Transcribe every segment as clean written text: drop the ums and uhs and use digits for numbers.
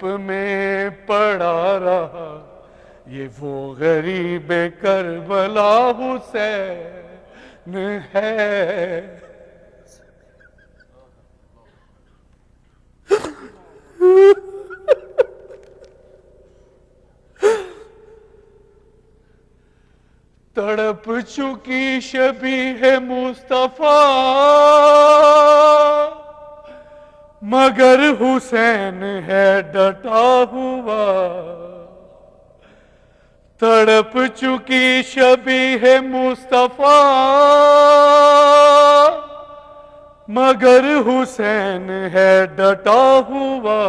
دھوپ میں پڑا رہا، یہ وہ غریب کربلا حسین ہے۔ تڑپ چکی شبیہ مصطفیٰ مگر حسین ہے ڈٹا ہوا، تڑپ چکی شبیہ مصطفیٰ مگر حسین ہے ڈٹا ہوا،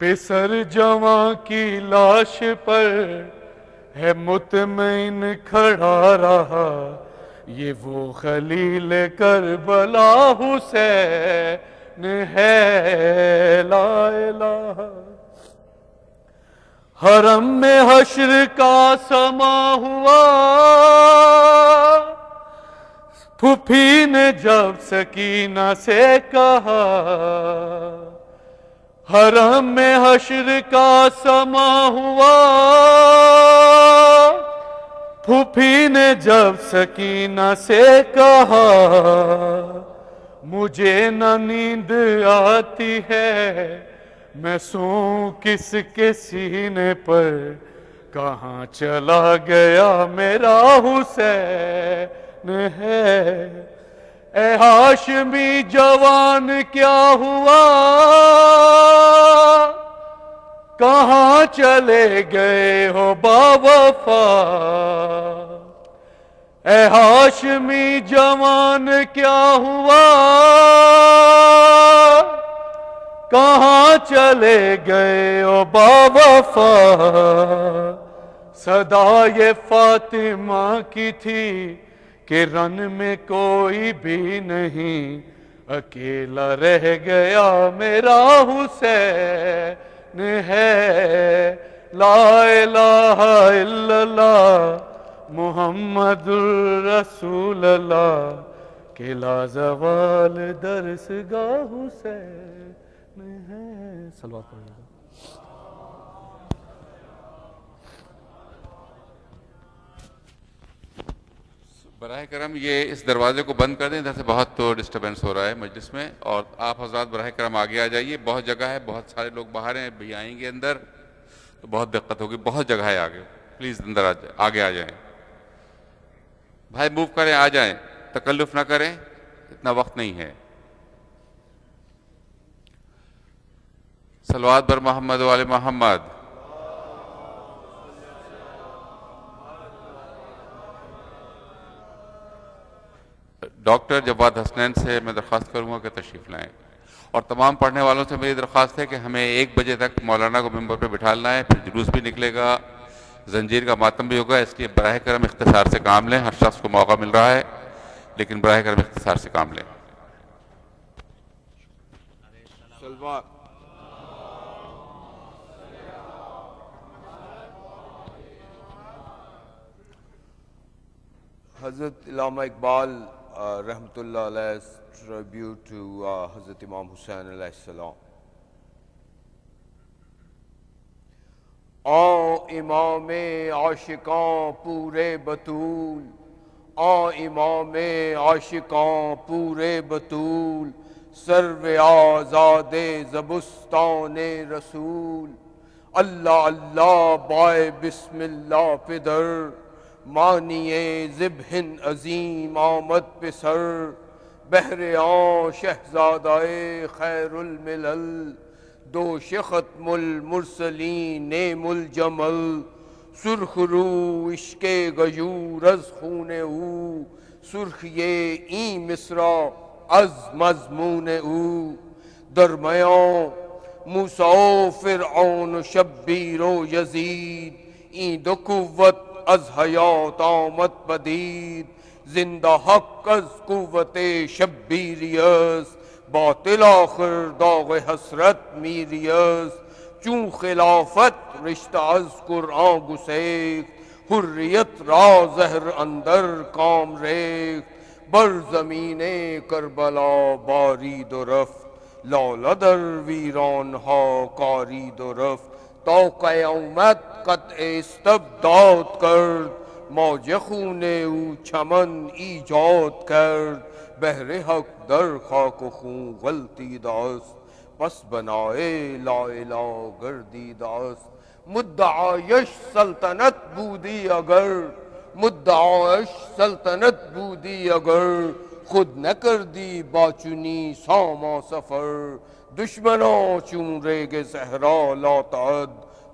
پسر جواں کی لاش پر ہے مطمئن کھڑا رہا، یہ وہ خلیل کربلا حسین ہے۔ لا الہ حرم میں حشر کا سما ہوا، پھوپھی نے جب سکینہ سے کہا، حرم میں حشر کا سما ہوا، پھوپھی نے جب سکینہ سے کہا، مجھے نہ نیند آتی ہے، میں سوں کس کے سینے پر، کہاں چلا گیا میرا حسین ہے۔ اے ہاشمی جوان کیا ہوا، کہاں چلے گئے ہو باوفا، اے ہاشمی جوان کیا ہوا، کہاں چلے گئے ہو باوفا، صدا یہ فاطمہ کی تھی کہ رن میں کوئی بھی نہیں، اکیلا رہ گیا میرا حسین ہے۔ لا الہ الا اللہ محمد الرسول اللہ، کہ لازوال درسگاہ حسین ہے۔ صلوات پڑھیے گا۔ براہ کرم یہ اس دروازے کو بند کر دیں، ادھر سے بہت ڈسٹربنس ہو رہا ہے مجلس میں، اور آپ حضرات براہ کرم آگے آ جائیے، بہت جگہ ہے، بہت سارے لوگ باہر ہیں، بھی آئیں گے اندر تو بہت دقت ہوگی، بہت جگہ ہے آگے، پلیز اندر آگے آ جائیں۔ بھائی موو کریں، آ جائیں، تکلف نہ کریں، اتنا وقت نہیں ہے۔ صلوات بر محمد و آل محمد۔ ڈاکٹر جواد حسنین سے میں درخواست کروں گا کہ تشریف لائیں، اور تمام پڑھنے والوں سے میری درخواست ہے کہ ہمیں 1 بجے تک مولانا کو ممبر پہ بٹھالنا ہے، پھر جلوس بھی نکلے گا، زنجیر کا ماتم بھی ہوگا، اس لیے براہ کرم اختصار سے کام لیں، ہر شخص کو موقع مل رہا ہے لیکن براہ کرم اختصار سے کام لیں۔ حضرت علامہ اقبال رحمۃ اللہ علیہ tribute to حضرت امام حسین علیہ السلام۔ امام عاشقاں پورے بطول، امام عاشقاں پورے بطول، سرو آزاد زبستان رسول، اللہ اللہ بائے بسم اللہ پدر، مانیے ذبح عظیم آمد پسر، بہر آن شہزادہ خیر الملل، دوش ختم المرسلین نعم الجمل، سرخ رو عشق غیور از خون او، سرخی این مصرع از مضمون او، درمیان موسیٰ و فرعون و شبیر و یزید، این دو قوت از حیات آمد پدید، زندہ حق از قوت شبیری است، باطل آخر داغ حسرت میری است، چون خلافت رشتہ از قرآن گسیخت، حریت را زهر اندر کام ریخت، بر زمین کربلا بارید و رفت، لاله در ویران ها کارید و رفت تا قیامت قطع استبداد کرد موج خون او چمن ایجاد کرد بهر حق در خاک و خون غلطیده است پس بنای لا اله گردیده است مدعایش سلطنت بودی اگر مدعایش سلطنت بودی اگر خود نکردی با چنی ساما سفر دشمنا چون ریگ صحرا لا تعد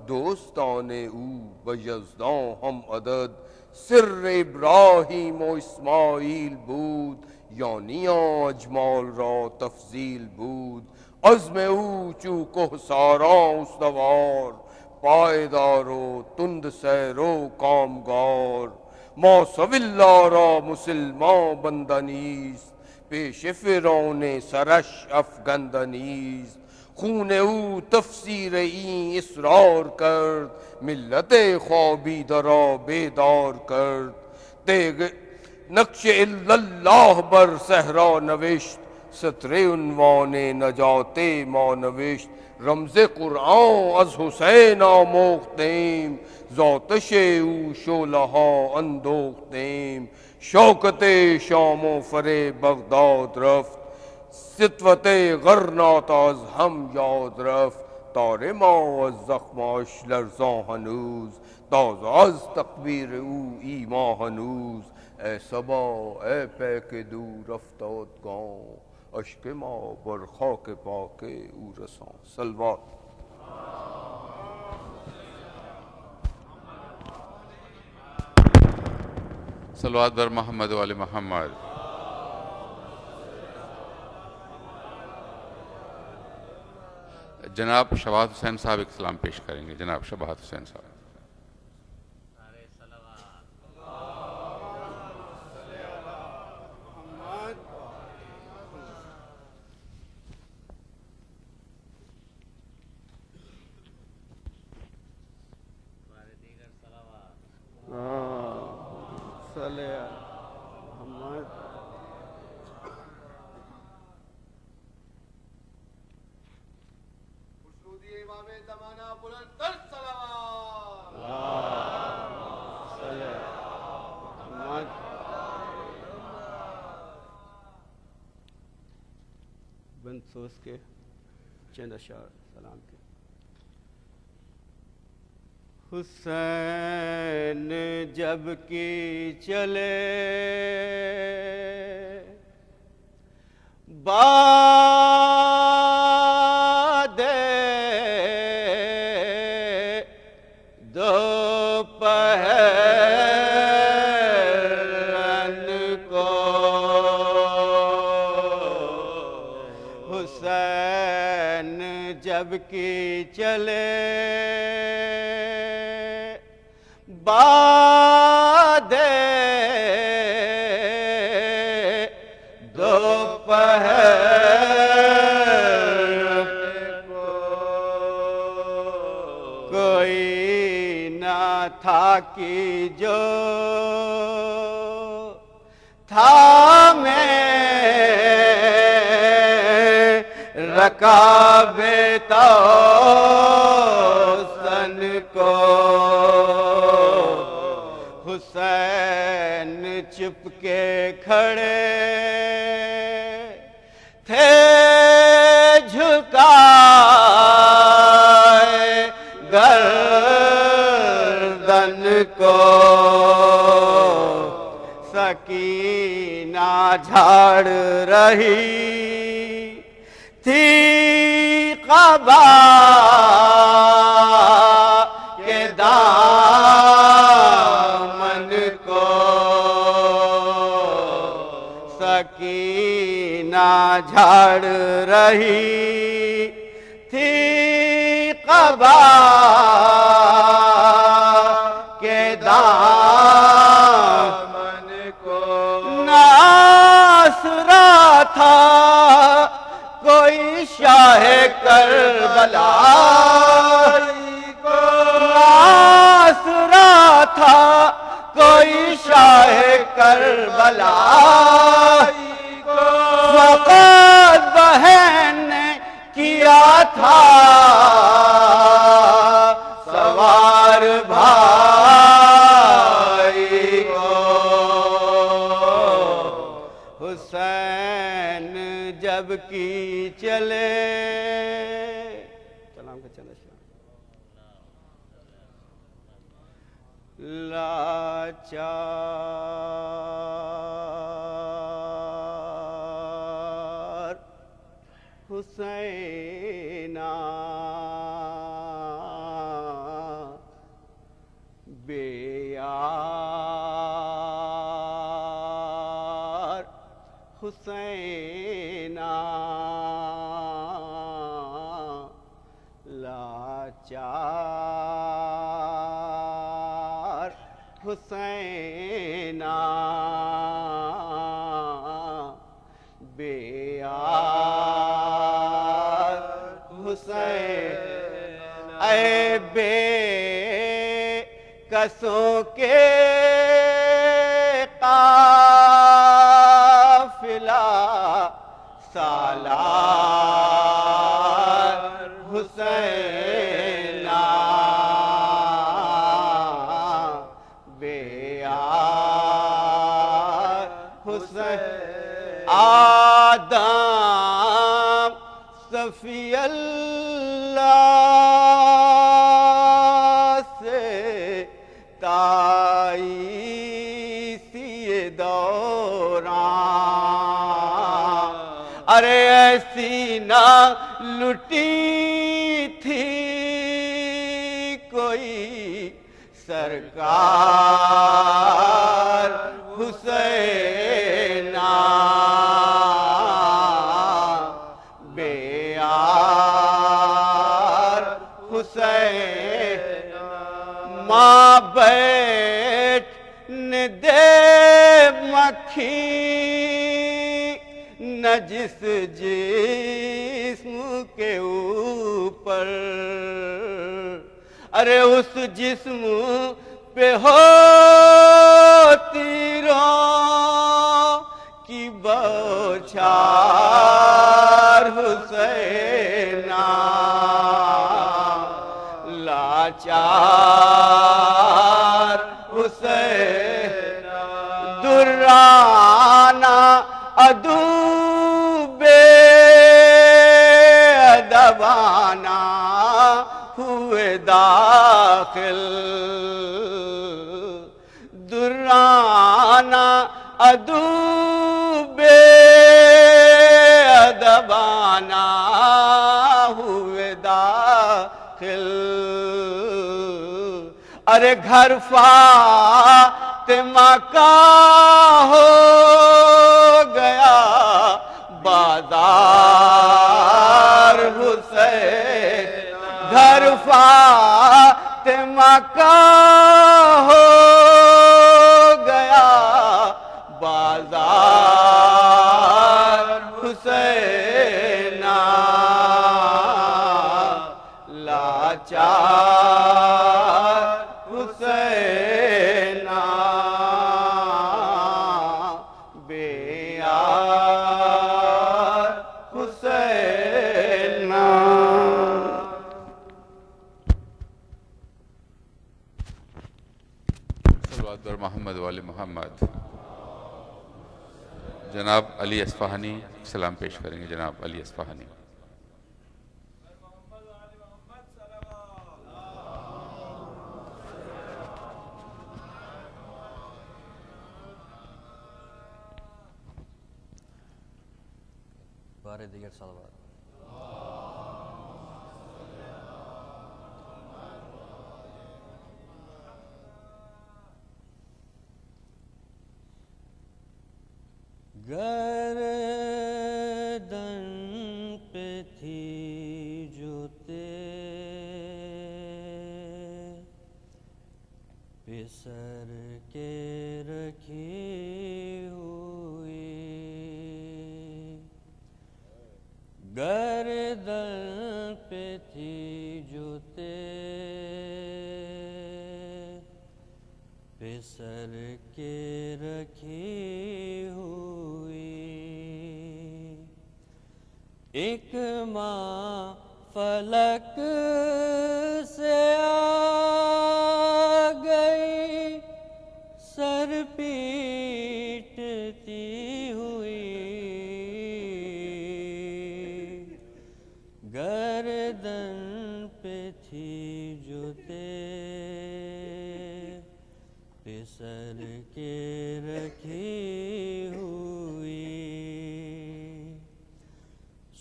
دوستان او به یزدان هم عدد سر ابراهیم و اسماعیل بود یعنی اجمال را تفضیل بود عزم او چو کوهسارا استوار پایدار و تند سیر و کامگار ما سوی الله را مسلمان بندنیست پیش فرعون سرش افگندنیست خون او تفسیر این اصرار کرد ملت خوابیده را بیدار کرد تیغ نقش الا الله بر صحرا نوشت سطر عنوان نجات ما نوشت رمز قرآن از حسین آموختیم ذاتش او شعله ها اندوختیم شوکت شام و فر بغداد رفت سطوت غرناط از هم یاد رفت تار ما از زخماش لرزان هنوز تازه از تکبیر او ایما هنوز ای صبا ای پیک دور افتادگان اشک ما بر خاک پاک او رسان صلوات صلوات بر محمد و آل محمد. جناب شباہت حسین صاحب ایک سلام پیش کریں گے. جناب شباہت حسین صاحب. بند سوز کے چند اشعار سلام کے. حسین جب کی چلے باد دوپہر کو حسین جب کی چلے بعد دوپہر کو کوئی نہ تھا کہ جو تھا میں رکاب توسن کو حسین چپ کے کھڑے تھے جھکائے گردن کو سکینہ جھاڑ رہی تھی قبا کے دامن کو سکینہ جھاڑ رہی تھی قبا کے دامن کو ناصرہ تھا کوئی شاہ کربلا ناصرہ تھا کوئی شاہ کربلا فقط بہن نے تھا سوار بھائی کو، حسین جب کی چلے سلام کا چلا لاچار حسینہ بے یار حسینہ لاچار حسینہ بے یار حسین، اے بے کسوں کے قافلہ سالار حسینہ بے یار حسین، آدم صفی اللہ سے تائیسی دوران، ارے ایسی نہ لٹی تھی کوئی سرکار حسینہ بے یار حسین، ماں بیٹھنے دے مکھی نہ جس جسم کے اوپر، ارے اس جسم پہ ہوتی رو کی بوچھار حسینہ لاچار حسینہ، درانہ ادو بے ادبانہ ہوئے داخل، درانہ ادو بے ادبانہ ہوئے داخل، ارے گھر فاطمہ کا ہو گیا بازار حسین، گھر فاطمہ کا ہو گیا بازار حسینہ لاچار حسینہ بے یار حسینہ۔ صلوات بر محمد وآل محمد۔ جناب علی اصفہانی سلام پیش کریں گے، جناب علی اصفہانی۔ بارے دیگر صلوات۔ گردن پہ تھی جو پہ سر کے رکھی ہوئی، گردن پہ تھی جو پہ سر کے رکھی ہوئی، ایک ماں فلک سے آ گئی سر پیٹتی ہوئی، گردن پہ تھی جو تیرے سر کے رکھی ہوئی،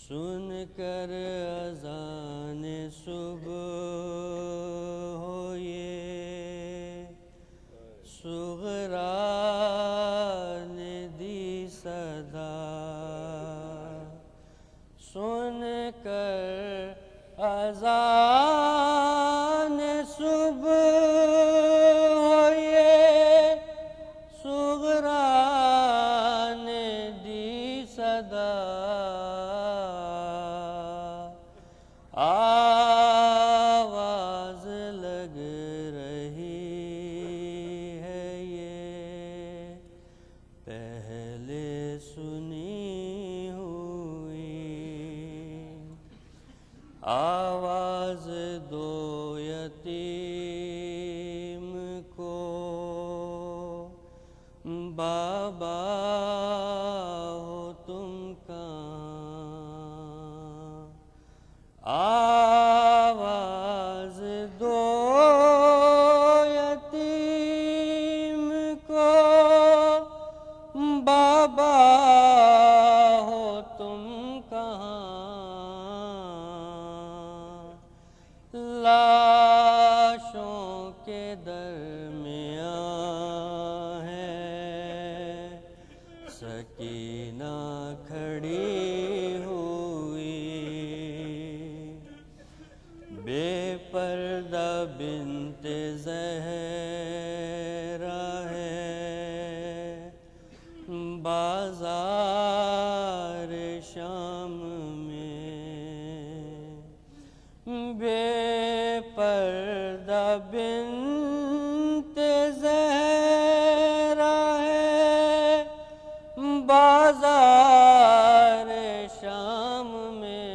سن کر اذان صبح ہو یہ صغرا نے دی صدا، سن کر اذان صبح ہو یہ صغرا نے دی صدا، آواز لگ رہی ہے یہ پہلے سنی ہوئی، آواز دو یتیم کو بابا ہو تم کہاں، آواز دو یتیم کو بابا ہو تم کہاں، لاشوں کے درمیان ہے سکینہ کھڑی ہوئی، بے پردہ بنت زہرا ہے بازار شام میں، بے پردہ بنت زہرا ہے بازار شام میں،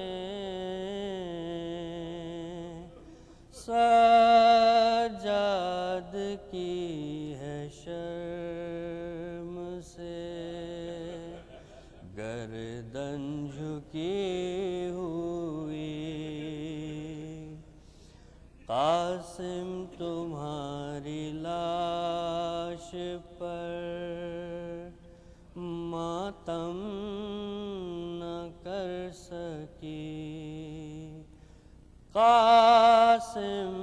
سجاد کی ہے شرم سے گردن جھکی ہوئی، قاسم تمہاری لاش پر ماتم نہ کر سکی، قاسم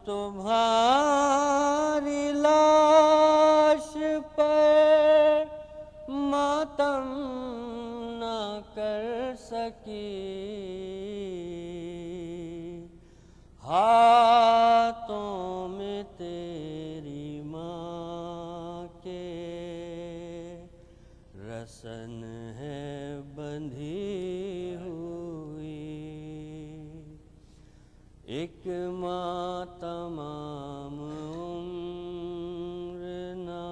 تمہاری لاش پر ماتم نہ کر سکی، ہاتھوں میں تیری ماں کے رسن ہے بندھی ہوئی، ایک ماں تمام عمر نہ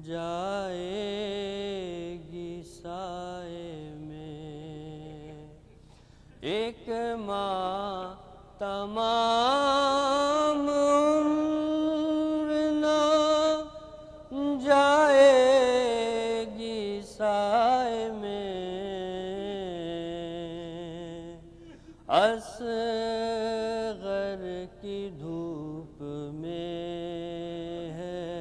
جائے گی سائے میں، ایک ماں تمام عمر نہ جائے گی سائے میں، اصغر کی دھوپ میں ہے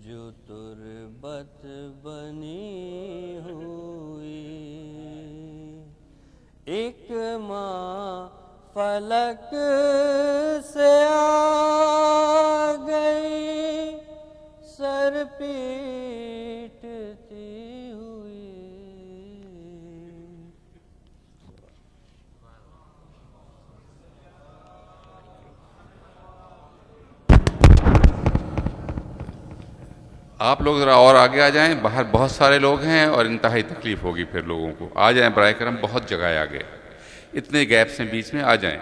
جو تربت بنی ہوئی، ایک ماں فلک سے آ گئی سر پیٹتی ہوئی، آپ لوگ ذرا اور آگے آ جائیں، باہر بہت سارے لوگ ہیں اور انتہائی تکلیف ہوگی پھر لوگوں کو، آ جائیں برائے کرم، بہت جگہ ہے آگے، اتنے گیپس ہیں بیچ میں، آ جائیں۔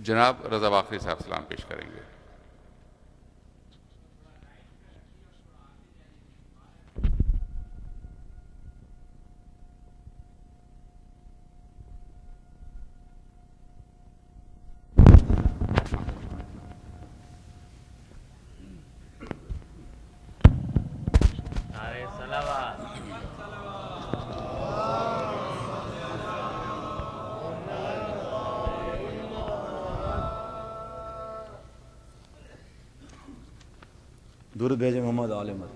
جناب رضا باقری صاحب سلام پیش کریں گے۔ درود بھیجے محمد آل محمد.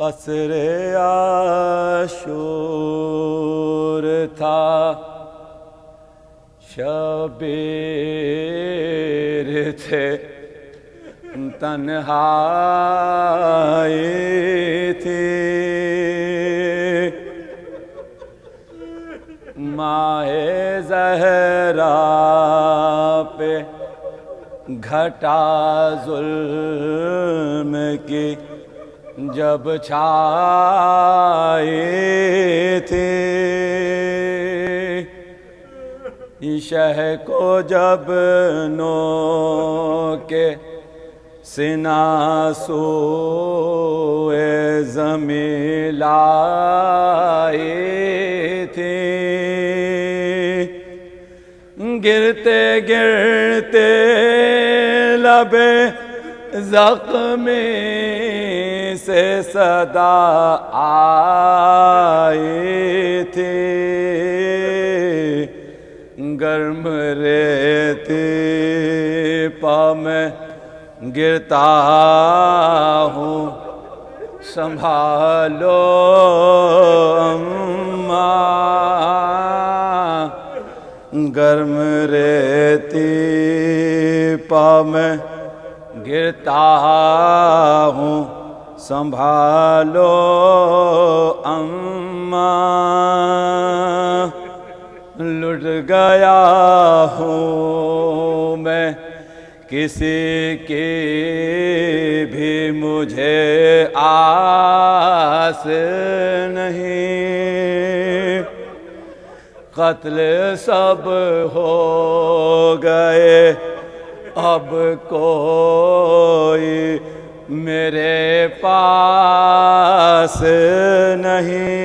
عصر عاشور تھا شبیر تھے تنہائی تھی ماہ زہرا پہ گھٹا ظلم کی جب چھائی تھی شہ کو جب نو کے سنا سوئے زمین لائی تھی گرتے گرتے لبے زخمی سے صدا آئی تھی گرم ریتی پا میں گرتا ہوں سنبھالو اماں گرم ریتی پا میں گرتا ہوں سنبھالو اماں لٹ گیا ہوں میں کسی کی بھی مجھے آس نہیں قتل سب ہو گئے اب کوئی میرے پاس نہیں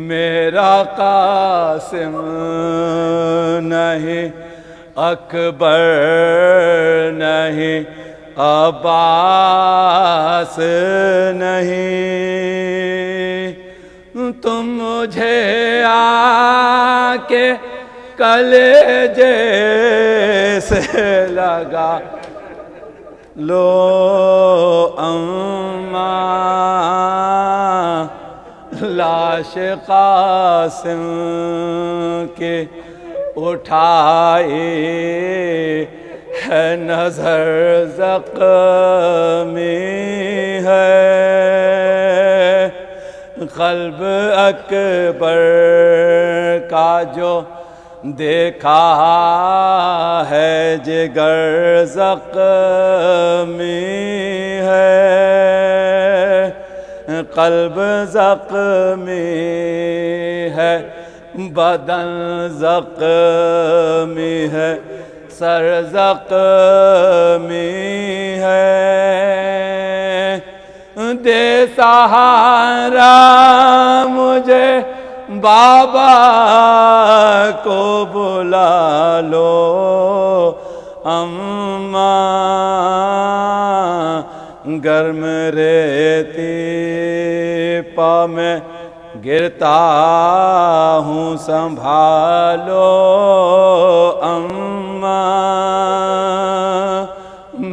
میرا قاسم نہیں اکبر نہیں عباس نہیں تم مجھے آ کے کلیجے سے لگا لو اماں لاش قاسم کے اٹھائی ہے نظر زخمی ہے قلب اکبر کا جو دیکھا ہے جگر زخمی ہے قلب زخمی ہے بدن زخمی ہے سر زخمی ہے دے سہارا مجھے بابا کو بلا لو اماں گرم ریتی پا میں گرتا ہوں سنبھالو اماں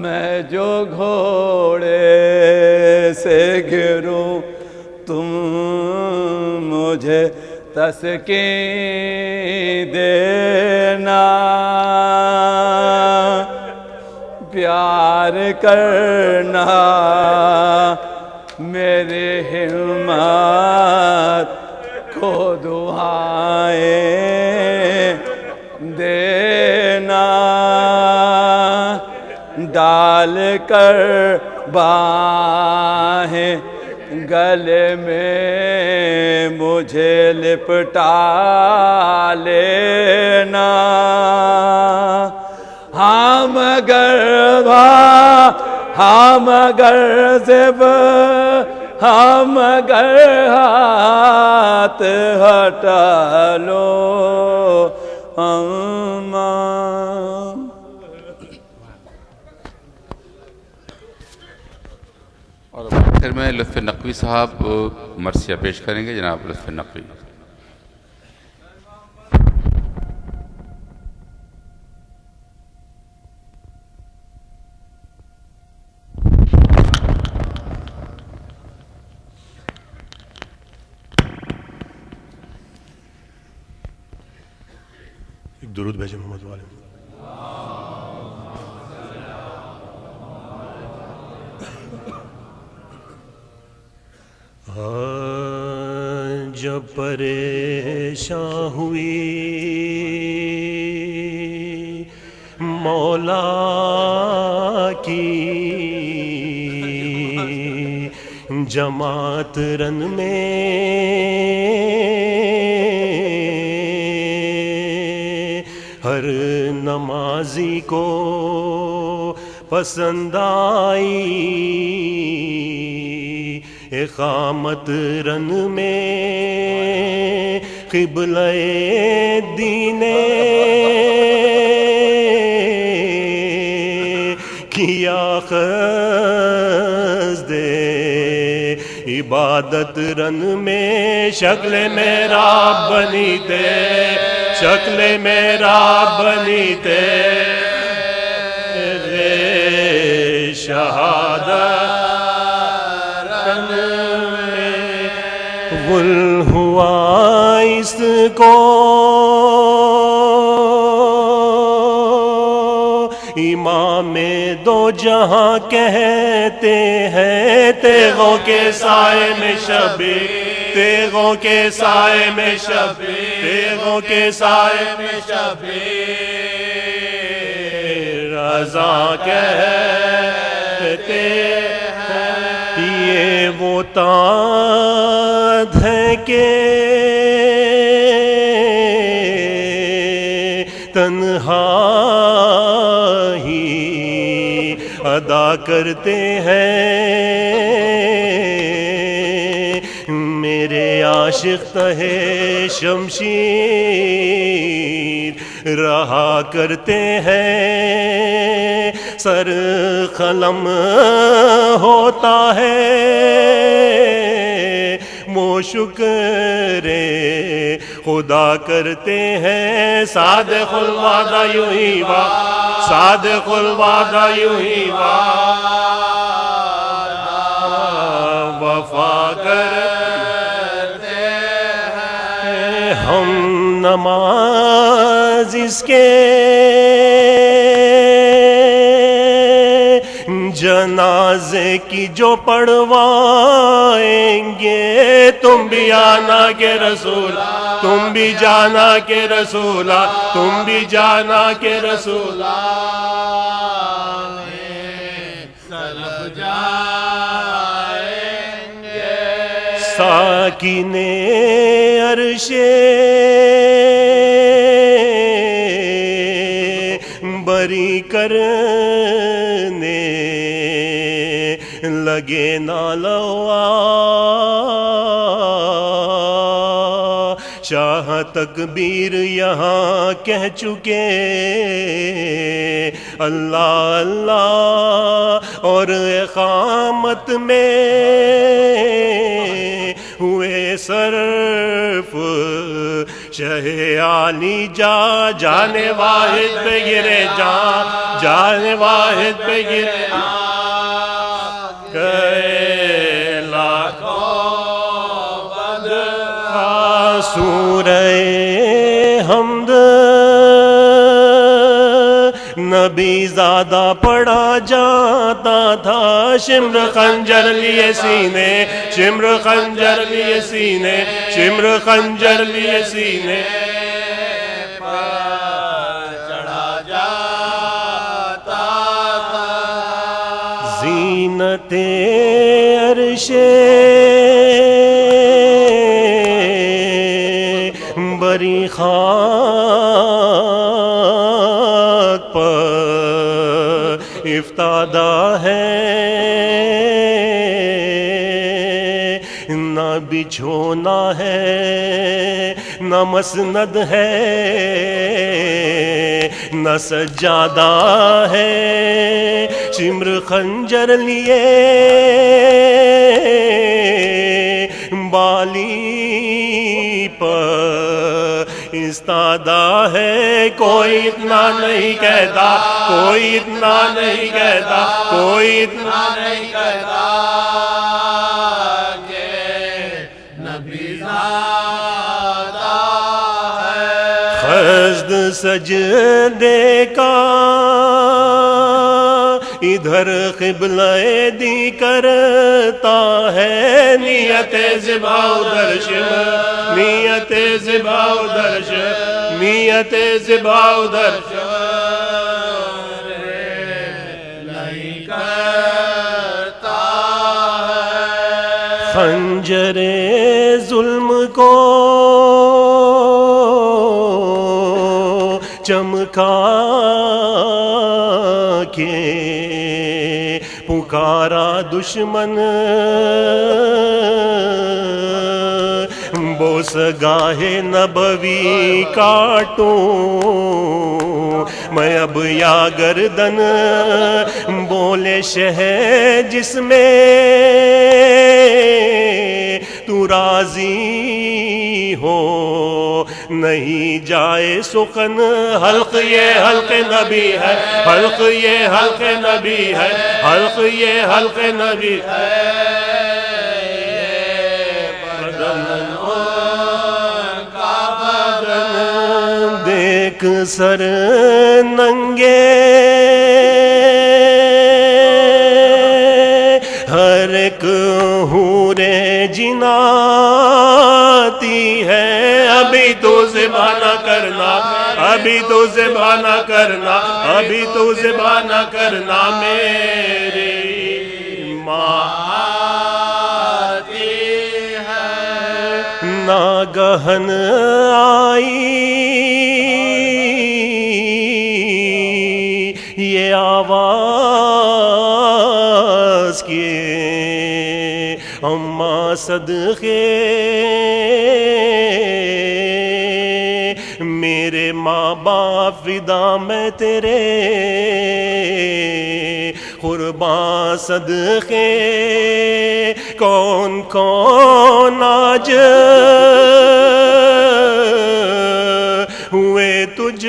میں جو گھوڑے سے گروں تم مجھے تسکین دینا پیار کرنا میرے ہمت کو دعائیں دینا ڈال کر باہیں گلے میں مجھے لپٹا لینا ہم مگر زب ہم مگر ہاتھ ہٹا لو اماں اور آخر میں لطف نقوی صاحب مرثیہ پیش کریں گے. جناب لطف نقوی. درود بھیجیں محمد والے. جب پریشاں ہوئی مولا کی جماعت رن میں ہر نمازی کو پسند آئی اقامت رن میں قبلہ دین کیا قصد عبادت رن میں شکل محراب بنی تے شکل محراب بنی تے شہادت غل ہوا اس کو امام دو جہاں کہتے ہیں تیغوں کے سائے میں شبیر تیغوں کے سائے میں شبیر تیغوں کے سائے میں شبیر رضا کہتے ہیں یہ وہ تاند ہے کہ تنہائی ادا کرتے ہیں میرے عاشق تہے شمشیر رہا کرتے ہیں سر قلم ہوتا ہے وہ شکر خدا کرتے ہیں صادق الوعدہ یوں ہی صادق الوعدہ یوں ہی وفا کرتے ہیں ہم نماز اس کے جنازے کی جو پڑھوائیں گے تم بھی آنا کے رسول تم بھی جانا کے رسولہ تم بھی جانا کے رسولہ سلب جائیں گے ساکن عرش بری کرنے لگے نالوا شاہ تکبیر یہاں کہہ چکے اللہ اللہ اور اقامت میں ہوئے صرف شہ عالی جانے واحد پہ گرے جانے واحد پہ گرے گئے لاکھوں بدر سورہ حمد نبی زیادہ پڑھا جاتا تھا شمر خنجر لیے سینے شمر خنجر لیے سینے شمر خنجر لیے سینے پر چڑھا جاتا تھا زینت عرش بری خاک پر افتادہ ہے نہ بچھونا ہے نہ مسند ہے نہ سجادہ ہے شمر خنجر لیے بالی پر استادہ ہے کوئی اتنا نہیں کہتا کوئی اتنا نہیں کہتا کوئی اتنا نہیں کہتا کہ نبی زادہ ہے خزد سجدے کا ادھر قبلہ دی کرتا ہے، نیت ذبح ادھر شمر، نیت ذبح ادھر شمر، نیت ذبح ادھر شمر نہیں کرتا ہے۔ خنجر ظلم کو چمکا کے پکارا دشمن، بوس گاہ نبوی کاٹوں میں اب یا گردن، بولے شہ جس میں تو راضی ہو نہیں جائے سخن، حلق یہ حلق نبی ہے، حلق یہ حلق نبی ہے، حلق یہ حلق نبی ہے، بدن ان کا بدن دیکھ سر ننگے، ہر ایک حور جناتی ہے، ابھی تو ذبح نہ کرنا، ابھی تو ذبح نہ کرنا، ابھی تو ذبح نہ کرنا، میری ماں آتی ہے۔ ناگہن آئی یہ آواز کی، اماں صدقے میرے ماں باپ فدا میں تیرے، قرباں صدقے کون کون آج ہوئے تجھ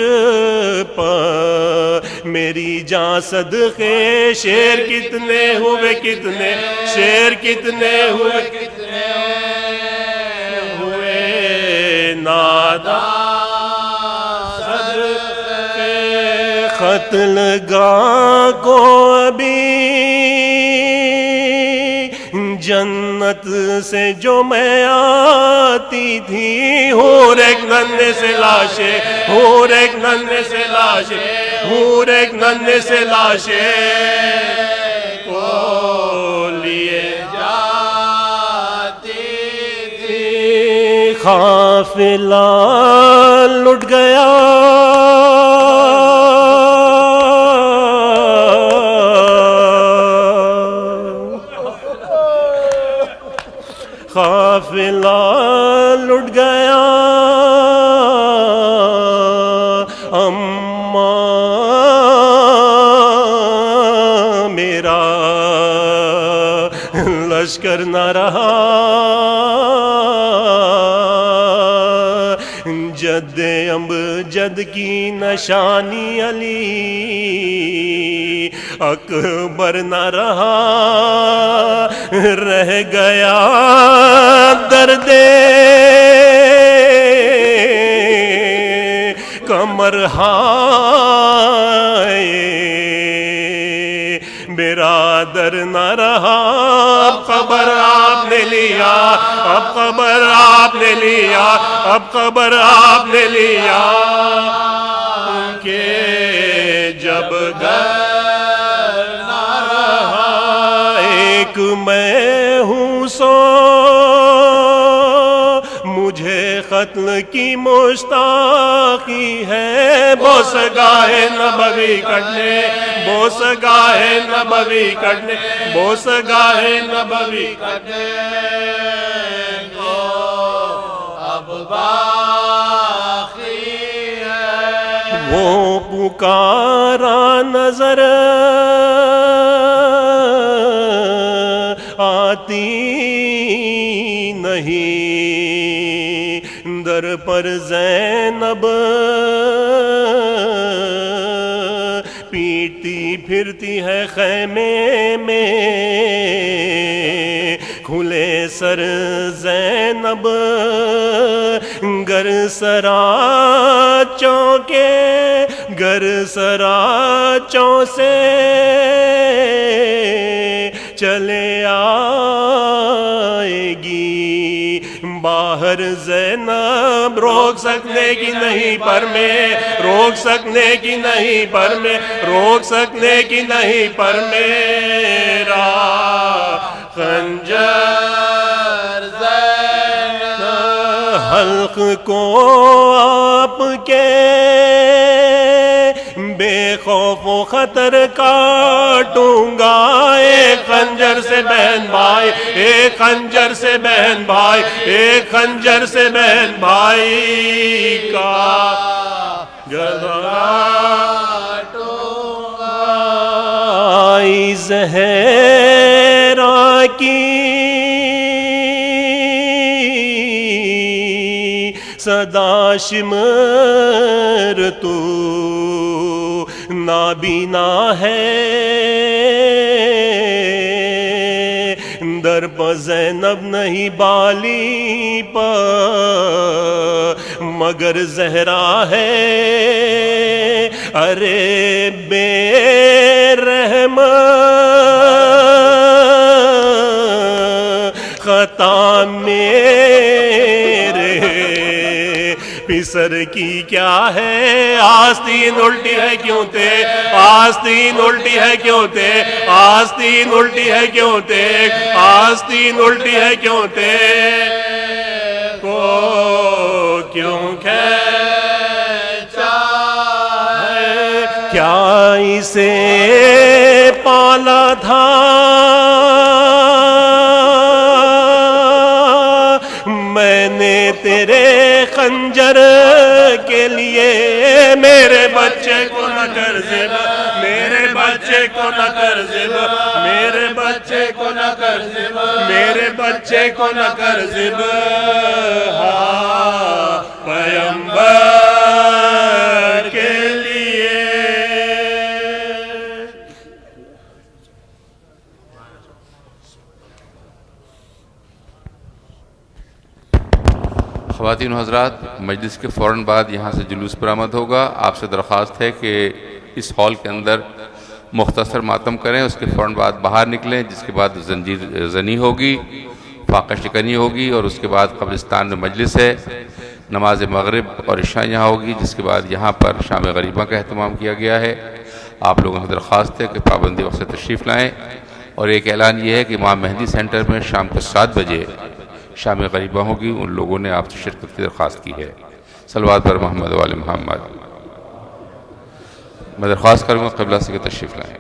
پر میری جان صدقے، شیر کتنے ہوئے کتنے، شیر کتنے ہوئے کتنے ہوئے ناداں صدقے، خط لگا کو ابھی جنت سے جو میں آتی تھی، ہور ایک ننھے سے لاشے، ہور ایک ننھے سے لاشے، ہور ایک ننھے سے لاشے کو لیے جاتی تھی، قافلہ لٹ گیا قافلہ لٹ گیا، اماں میرا لشکر نہ رہا، جد امجد کی نشانی علی اکبر نہ رہا، رہ گیا درد کمر ہائے، برادر نہ رہا، اب خبر آپ نے لیا، اب خبر آپ نے لیا، اب خبر آپ نے لیا کہ جب گھر نہ رہا، ایک میں ہوں سو مجھے قتل کی مشتاقی ہے، بوس گاہ نبوی کٹنے، بوس گاہ نبوی کٹنے، بوس گاہ نبوی کٹنے کو اب باقی ہے، وہ پکارا نظر آتی نہیں، در پر زینب پیٹتی پھرتی ہے خیمے میں، کھلے سر زینب گر سراچوں کے گر سراچوں سے چلے آئے گی باہر زینب، روک سکنے کی نہیں پر میں، روک سکنے کی نہیں پر میں، روک سکنے کی نہیں پر میرا خنجر زینب حلق کو آپ کے بے خوف و خطر کاٹوں گا، ایک خنجر سے بہن بھائی، ایک خنجر سے بہن بھائی، ایک خنجر سے بہن بھائی کا گلا کاٹوں گا۔ زہرا کی صدا شمر تو نابینا ہے، در پہ زینب نہیں بالی پہ مگر زہرا ہے، ارے بے رحم خطا میرے پسر کی کیا ہے، آستین الٹی ہے کیوں تے، آستین الٹی ہے کیوں تے، آستین الٹی ہے کیوں تے، آستین الٹی ہے کیوں تے، کو کیوں کھینچا ہے، کیا اسے پالا تھا میں نے تیرے خنجر کے لیے، میرے بچے کو نہ کر ذبح، میرے بچے کو نہ کر ذبح، میرے بچے کو نہ کر ذبح، میرے بچے کو نہ کر ذبح، ہاں پیغمبر کے لیے۔ خواتین و حضرات، مجلس کے فوراً بعد یہاں سے جلوس برآمد ہوگا۔ آپ سے درخواست ہے کہ اس ہال کے اندر مختصر ماتم کریں، اس کے فوراً بعد باہر نکلیں، جس کے بعد زنجیر زنی ہوگی، فاقہ شکنی ہوگی، اور اس کے بعد قبرستان میں مجلس ہے، نماز مغرب اور عشاء یہاں ہوگی، جس کے بعد یہاں پر شام غریبہ کا اہتمام کیا گیا ہے۔ آپ لوگوں سے درخواست ہے کہ پابندی وقت سے تشریف لائیں، اور ایک اعلان یہ ہے کہ امام مہدی سینٹر میں شام کو 7 بجے شام غریبہ ہوگی، ان لوگوں نے آپ سے شرکت کی درخواست کی ہے۔ صلوات پر محمد و آل محمد۔ میں درخواست کروں گا قبلہ سے کہ تشریف لائیں۔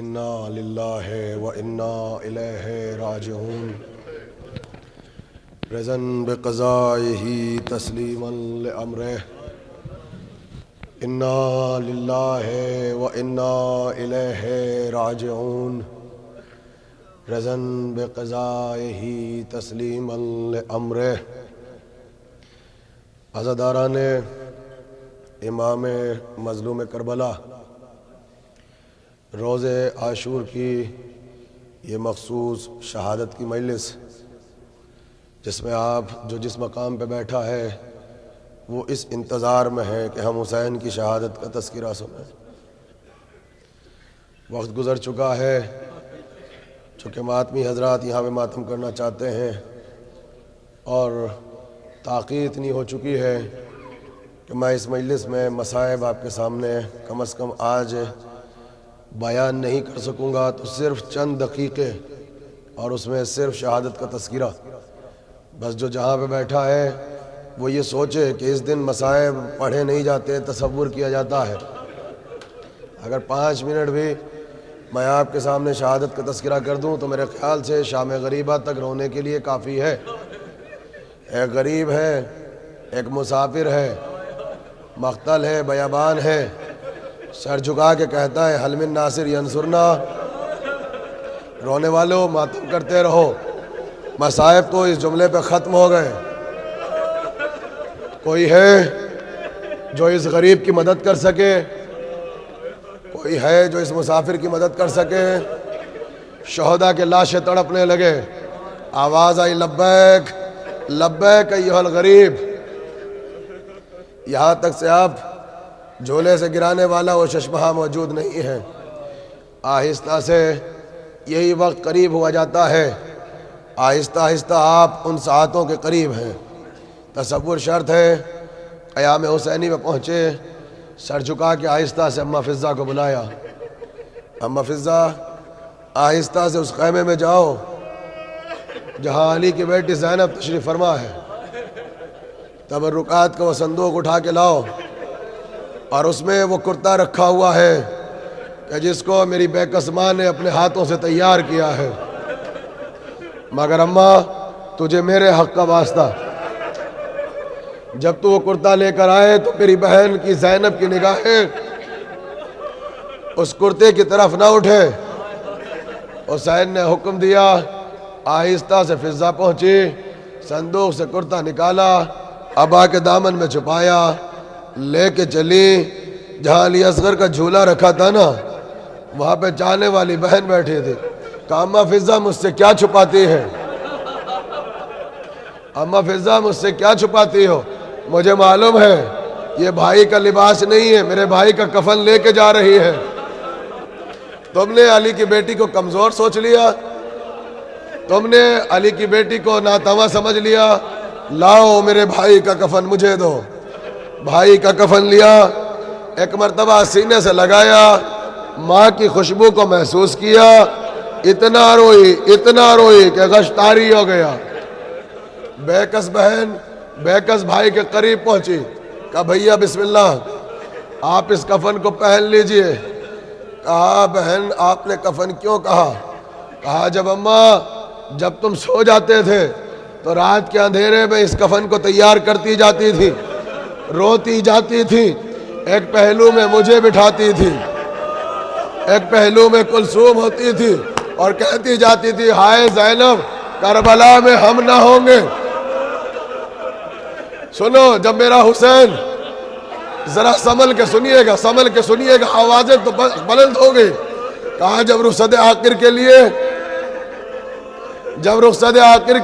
انا للہ و انا الیہ راجعون رضاً بقضائہ تسلیما لامرہ انا للہ و انا الیہ راجعون رضاً بقضائہ تسلیما لامرہ۔ عزاداران امام مظلوم کربلا، روز عاشور کی یہ مخصوص شہادت کی مجلس، جس میں آپ جو جس مقام پہ بیٹھا ہے وہ اس انتظار میں ہے کہ ہم حسین کی شہادت کا تذکرہ سنیں۔ وقت گزر چکا ہے، چونکہ ماتمی حضرات یہاں پہ ماتم کرنا چاہتے ہیں، اور تاخیر اتنی ہو چکی ہے کہ میں اس مجلس میں مصائب آپ کے سامنے کم از کم آج بیان نہیں کر سکوں گا، تو صرف چند دقیقے اور اس میں صرف شہادت کا تذکرہ۔ بس جو جہاں پہ بیٹھا ہے وہ یہ سوچے کہ اس دن مصائب پڑھے نہیں جاتے، تصور کیا جاتا ہے۔ اگر 5 منٹ بھی میں آپ کے سامنے شہادت کا تذکرہ کر دوں تو میرے خیال سے شام غریبہ تک رونے کے لیے کافی ہے۔ ایک غریب ہے، ایک مسافر ہے، مقتل ہے، بیابان ہے، سر جھکا کے کہتا ہے حل من ناصر ینصرنا، رونے والوں ماتم کرتے رہو، مصائب تو اس جملے پہ ختم ہو گئے۔ کوئی ہے جو اس غریب کی مدد کر سکے؟ کوئی ہے جو اس مسافر کی مدد کر سکے؟ شہداء کے لاشیں تڑپنے لگے، آواز آئی لبیک لبیک ایھا الغریب۔ یہاں تک سے آپ جھولے سے گرانے والا وہ چشمہ موجود نہیں ہے۔ آہستہ سے یہی وقت قریب ہوا جاتا ہے، آہستہ آہستہ آپ ان ساعتوں کے قریب ہیں۔ تصور شرط ہے، قیام حسینی میں پہنچے، سر جھکا کے آہستہ سے اماں فضہ کو بلایا۔ اماں فضہ آہستہ سے اس خیمے میں جاؤ جہاں علی کی بیٹی زینب تشریف فرما ہے، تبرکات کا وہ صندوق اٹھا کے لاؤ، اور اس میں وہ کرتا رکھا ہوا ہے کہ جس کو میری بے کس ماں نے اپنے ہاتھوں سے تیار کیا ہے، مگر اماں تجھے میرے حق کا واسطہ، جب تو وہ کرتا لے کر آئے تو میری بہن کی زینب کی نگاہیں اس کرتے کی طرف نہ اٹھے۔ حسین نے حکم دیا، آہستہ سے فضہ پہنچی، صندوق سے کرتا نکالا، ابا کے دامن میں چھپایا، لے کے چلی جہاں علی اصغر کا جھولا رکھا تھا نا، وہاں پہ جانے والی بہن بیٹھی تھی۔ کہا اماں فضہ مجھ سے کیا چھپاتی ہے؟ اماں فضہ مجھ سے کیا چھپاتی ہو؟ مجھے معلوم ہے یہ بھائی کا لباس نہیں ہے، میرے بھائی کا کفن لے کے جا رہی ہے۔ تم نے علی کی بیٹی کو کمزور سوچ لیا، تم نے علی کی بیٹی کو ناتواں سمجھ لیا، لاؤ میرے بھائی کا کفن مجھے دو۔ بھائی کا کفن لیا، ایک مرتبہ سینے سے لگایا، ماں کی خوشبو کو محسوس کیا، اتنا روئی کہ غش طاری ہو گیا۔ بے کس بہن بے کس بھائی کے قریب پہنچی، کہا بھیا بسم اللہ، آپ اس کفن کو پہن لیجئے۔ کہا بہن آپ نے کفن کیوں کہا؟ کہا جب اماں جب تم سو جاتے تھے تو رات کے اندھیرے میں اس کفن کو تیار کرتی جاتی تھی، روتی جاتی تھی، ایک پہلو میں مجھے بٹھاتی تھی، ایک پہلو میں کلثوم ہوتی تھی اور کہتی جاتی تھی ہائے زینب کربلا میں ہم نہ ہوں گے۔ سنو جب میرا حسین، ذرا سنبھل کے سنیے گا، آوازیں تو بلند ہو گئی۔ کہا جب رخصت آخر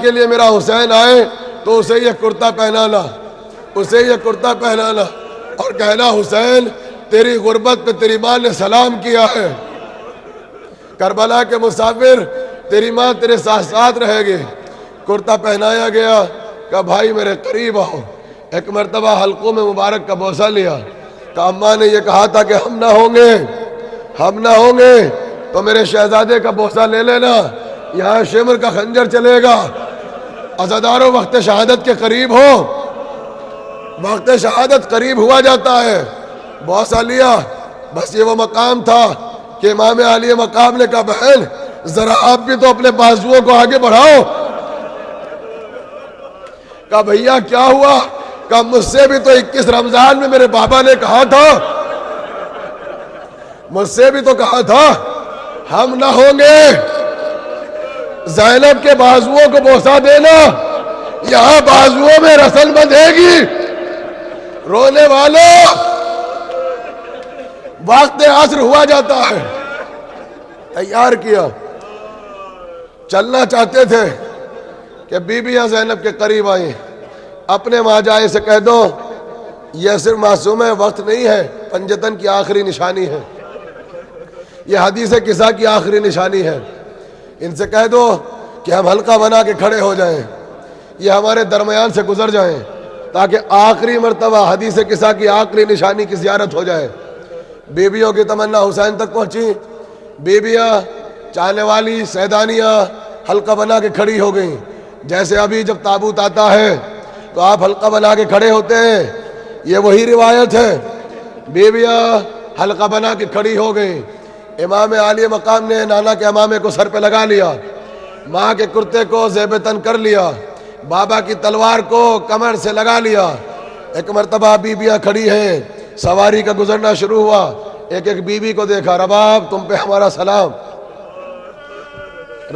کے لیے میرا حسین آئے تو اسے یہ کرتا پہنانا اور کہنا حسین تیری غربت پہ تیری ماں نے سلام کیا ہے، کربلا کے مسافر تیری ماں تیرے ساتھ ساتھ رہے گی۔ کرتا پہنایا گیا، کہا بھائی میرے قریب آؤ۔ ایک مرتبہ حلقوں میں مبارک کا بوسہ لیا، کہا اماں نے یہ کہا تھا کہ ہم نہ ہوں گے تو میرے شہزادے کا بوسہ لے لینا، یہاں شمر کا خنجر چلے گا۔ عزادارو وقت شہادت کے قریب ہو، وقت شہادت قریب ہوا جاتا ہے۔ بوسہ لیا، بس یہ وہ مقام تھا کہ امام علی مقام نے کہا بہن ذرا آپ بھی تو اپنے بازوؤں کو آگے بڑھاؤ۔ کہا بھیا کیا ہوا؟ کہا مجھ سے بھی تو 21 رمضان میں میرے بابا نے کہا تھا، مجھ سے بھی تو کہا تھا ہم نہ ہوں گے، زینب کے بازوؤں کو بوسہ دینا، یہاں بازوؤں میں رسل بندھے گی۔ رونے والوں وقت عصر ہوا جاتا ہے، تیار کیا، چلنا چاہتے تھے کہ بیویاں زینب کے قریب آئیں۔ اپنے ماجائے سے کہہ دو یہ صرف معصوم وقت نہیں ہے، پنجتن کی آخری نشانی ہے، یہ حدیث قصہ کی آخری نشانی ہے۔ ان سے کہہ دو کہ ہم حلقہ بنا کے کھڑے ہو جائیں، یہ ہمارے درمیان سے گزر جائیں تاکہ آخری مرتبہ حدیث قصہ کی آخری نشانی کی زیارت ہو جائے۔ بیویوں کی تمنا حسین تک پہنچی، بیویاں چاہنے والی سیدانیاں حلقہ بنا کے کھڑی ہو گئیں۔ جیسے ابھی جب تابوت آتا ہے تو آپ حلقہ بنا کے کھڑے ہوتے ہیں، یہ وہی روایت ہے۔ بیویاں حلقہ بنا کے کھڑی ہو گئیں، امام عالی مقام نے نانا کے امامے کو سر پہ لگا لیا، ماں کے کرتے کو زیب تن کر لیا، بابا کی تلوار کو کمر سے لگا لیا، ایک مرتبہ بیویاں کھڑی ہیں، سواری کا گزرنا شروع ہوا، ایک ایک بیوی کو دیکھا، رباب تم پہ ہمارا سلام،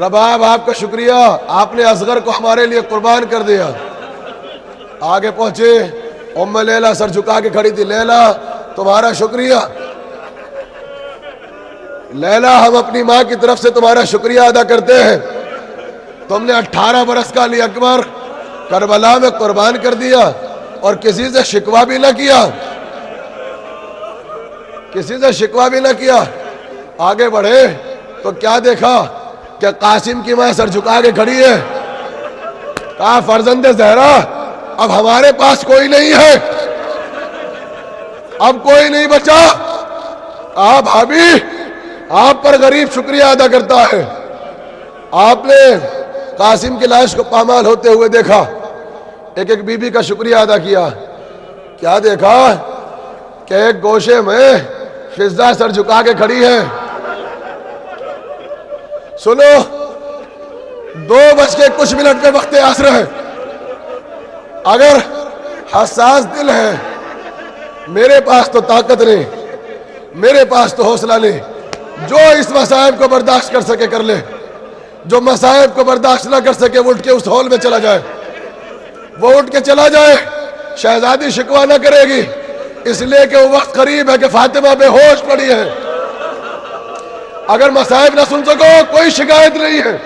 رباب آپ کا شکریہ، آپ نے اصغر کو ہمارے لیے قربان کر دیا۔ آگے پہنچے، ام لیلا سر جھکا کے کھڑی تھی، لیلا تمہارا شکریہ، لیلا ہم اپنی ماں کی طرف سے تمہارا شکریہ ادا کرتے ہیں، تم نے 18 برس کا علی اکبر کربلا میں قربان کر دیا اور کسی سے شکوہ بھی نہ کیا، کسی سے شکوہ بھی نہ کیا۔ آگے بڑھے تو کیا دیکھا کہ قاسم کی ماں سر جھکا کے کھڑی ہے، کہا فرزند زہرا اب ہمارے پاس کوئی نہیں ہے، اب کوئی نہیں بچا، آپ بھابھی آپ پر غریب شکریہ ادا کرتا ہے۔ آپ نے قاسم کی لاش کو پامال ہوتے ہوئے دیکھا، ایک ایک بیوی کا شکریہ ادا کیا، کیا دیکھا کہ ایک گوشے میں فضا سر جھکا کے کھڑی ہے۔ سنو 2:00 پہ وقت عصر ہے، اگر حساس دل ہے، میرے پاس تو طاقت نہیں، میرے پاس تو حوصلہ نہیں، جو اس مصائب کو برداشت کر سکے کر لے، جو مصائب کو برداشت نہ کر سکے وہ اٹھ کے اس ہال میں چلا جائے، وہ اٹھ کے چلا جائے۔ شہزادی شکوہ نہ کرے گی، اس لیے کہ وہ وقت قریب ہے کہ فاطمہ بے ہوش پڑی ہے۔ اگر مصائب نہ سن سکو کوئی شکایت نہیں ہے،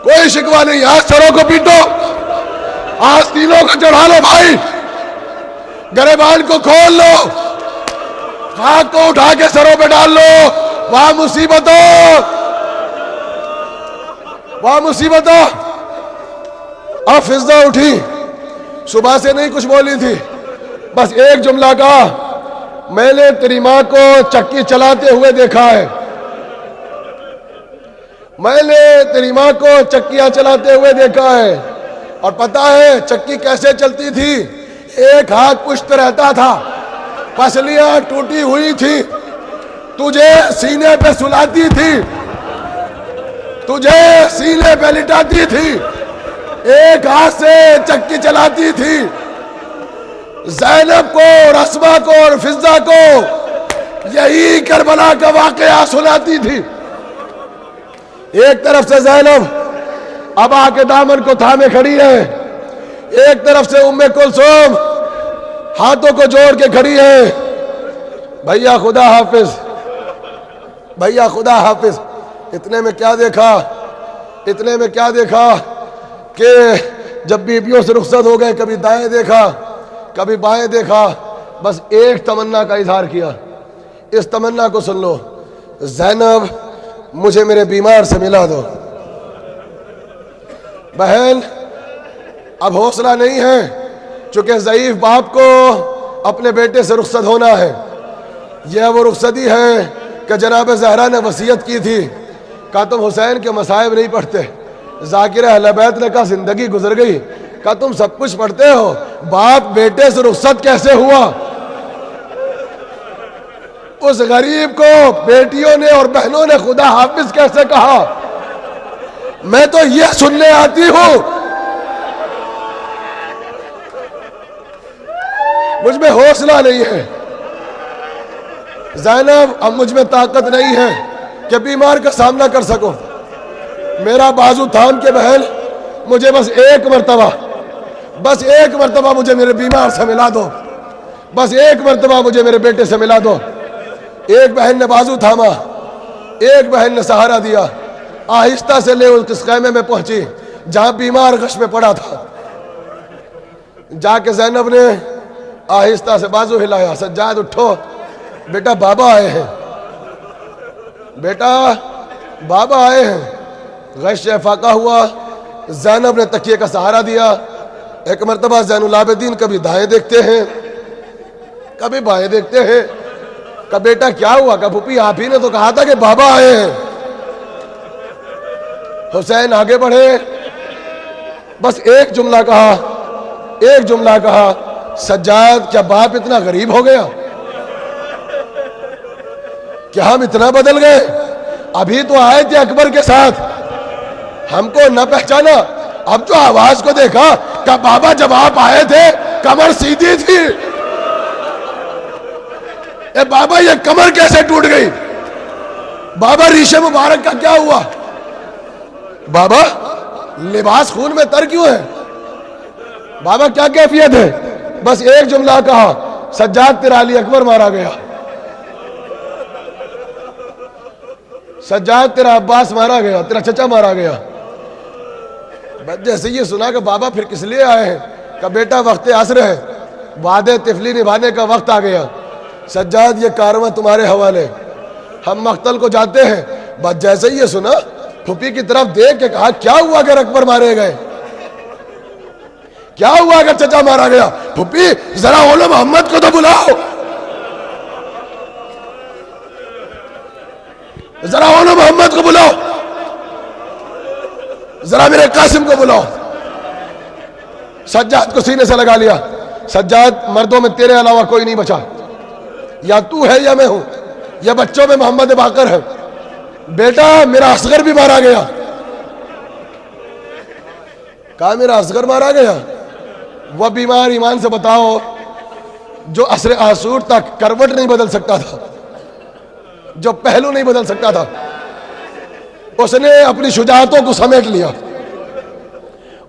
کوئی شکوہ نہیں، آج سروں کو پیٹو، آج تینوں کو چڑھا لو بھائی، گریبان کو کھول لو، خاک کو اٹھا کے سروں پہ ڈال لو، وہاں مصیبتوں، وہاں مصیبتوں۔ اب فضا اٹھی، صبح سے نہیں کچھ بولی تھی، بس ایک جملہ کہا، میں نے تیری ماں کو چکی چلاتے ہوئے دیکھا ہے، میں نے تیری ماں کو چکیاں چلاتے ہوئے دیکھا ہے، اور پتہ ہے چکی کیسے چلتی تھی، ایک ہاتھ پشت رہتا تھا، پسلیاں ٹوٹی ہوئی تھی، تجھے سینے پہ سلاتی تھی، تجھے سینے پہ لٹاتی تھی، ایک ہاتھ سے چکی چلاتی تھی، زینب کو اور اسما کو اور فضا کو یہی کربلا کا واقعہ سناتی تھی۔ ایک طرف سے زینب اب آ کے دامن کو تھامے کھڑی ہے، ایک طرف سے ام کلثوم ہاتھوں کو جوڑ کے کھڑی ہے، بھیا خدا حافظ، بھیا خدا حافظ۔ اتنے میں کیا دیکھا، اتنے میں کیا دیکھا کہ جب بیویوں سے رخصت ہو گئے، کبھی دائیں دیکھا کبھی بائیں دیکھا، بس ایک تمنا کا اظہار کیا، اس تمنا کو سن لو، زینب مجھے میرے بیمار سے ملا دو۔ بہن اب حوصلہ نہیں ہے، چونکہ ضعیف باپ کو اپنے بیٹے سے رخصت ہونا ہے، یہ وہ رخصتی ہے کہ جناب زہرا نے وصیت کی تھی، کہا تم حسین کے مصائب نہیں پڑھتے، ذاکر اہل بیت نے کہا زندگی گزر گئی، کہا تم سب کچھ پڑھتے ہو، باپ بیٹے سے رخصت کیسے ہوا؟ اس غریب کو بیٹیوں نے اور بہنوں نے خدا حافظ کیسے کہا؟ میں تو یہ سننے آتی ہوں، مجھ میں حوصلہ نہیں ہے، زینب اب مجھ میں طاقت نہیں ہے کہ بیمار کا سامنا کر سکوں، میرا بازو تھام کے بہن مجھے بس ایک مرتبہ مجھے میرے بیمار سے ملا دو، بس ایک مرتبہ مجھے میرے بیٹے سے ملا دو۔ ایک بہن نے بازو تھاما، ایک بہن نے سہارا دیا، آہستہ سے لے اس خیمے میں پہنچی جہاں بیمار غش میں پڑا تھا، جا کے زینب نے آہستہ سے بازو ہلایا، سجاد اٹھو بیٹا بابا آئے ہیں، بیٹا بابا آئے ہیں۔ غش فاقہ ہوا، زینب نے تکیے کا سہارا دیا۔ ایک مرتبہ زین العابدین کبھی دائیں دیکھتے ہیں کبھی بائیں دیکھتے ہیں، کہ بیٹا کیا ہوا؟ کہ پھوپھی آپ ہی نے تو کہا تھا کہ بابا آئے ہیں۔ حسین آگے بڑھے، بس ایک جملہ کہا، سجاد کیا باپ اتنا غریب ہو گیا؟ کیا ہم اتنا بدل گئے؟ ابھی تو آئے تھے اکبر کے ساتھ، ہم کو نہ پہچانا، اب جو آواز کو دیکھا کہ بابا جب آپ آئے تھے کمر سیدھی تھی. اے بابا یہ کمر کیسے ٹوٹ گئی؟ بابا ریشے مبارک کا کیا ہوا؟ بابا لباس خون میں تر کیوں ہے؟ بابا کیا کیفیت ہے؟ بس ایک جملہ کہا، سجاد تیرا علی اکبر مارا گیا، سجاد تیرا عباس مارا گیا، تیرا چچا مارا گیا. بس جیسے یہ سنا کہ بابا پھر کس لیے آئے ہیں، کہ بیٹا وقت عصر ہے، وعدے طفلی نبھانے کا وقت آ گیا. سجاد یہ کارواں تمہارے حوالے، ہم مقتل کو جاتے ہیں. بس جیسے یہ سنا پھوپھی کی طرف دیکھ کے کہا کیا ہوا اگر اکبر مارے گئے؟ کیا ہوا اگر چچا مارا گیا؟ پھوپھی ذرا اولو محمد کو تو بلاؤ، ذرا اولو محمد کو بلاؤ، ذرا میرے قاسم کو بلاؤ. سجاد کو سینے سے لگا لیا. سجاد مردوں میں تیرے علاوہ کوئی نہیں بچا، یا تو ہے یا میں ہوں، یا بچوں میں محمد باقر ہے. بیٹا میرا اصغر بھی مارا گیا. کہا میرا اصغر مارا گیا؟ وہ بیمار ایمان سے بتاؤ جو عصر آسور تک کروٹ نہیں بدل سکتا تھا، جو پہلو نہیں بدل سکتا تھا، اس نے اپنی شجاعتوں کو سمیٹ لیا،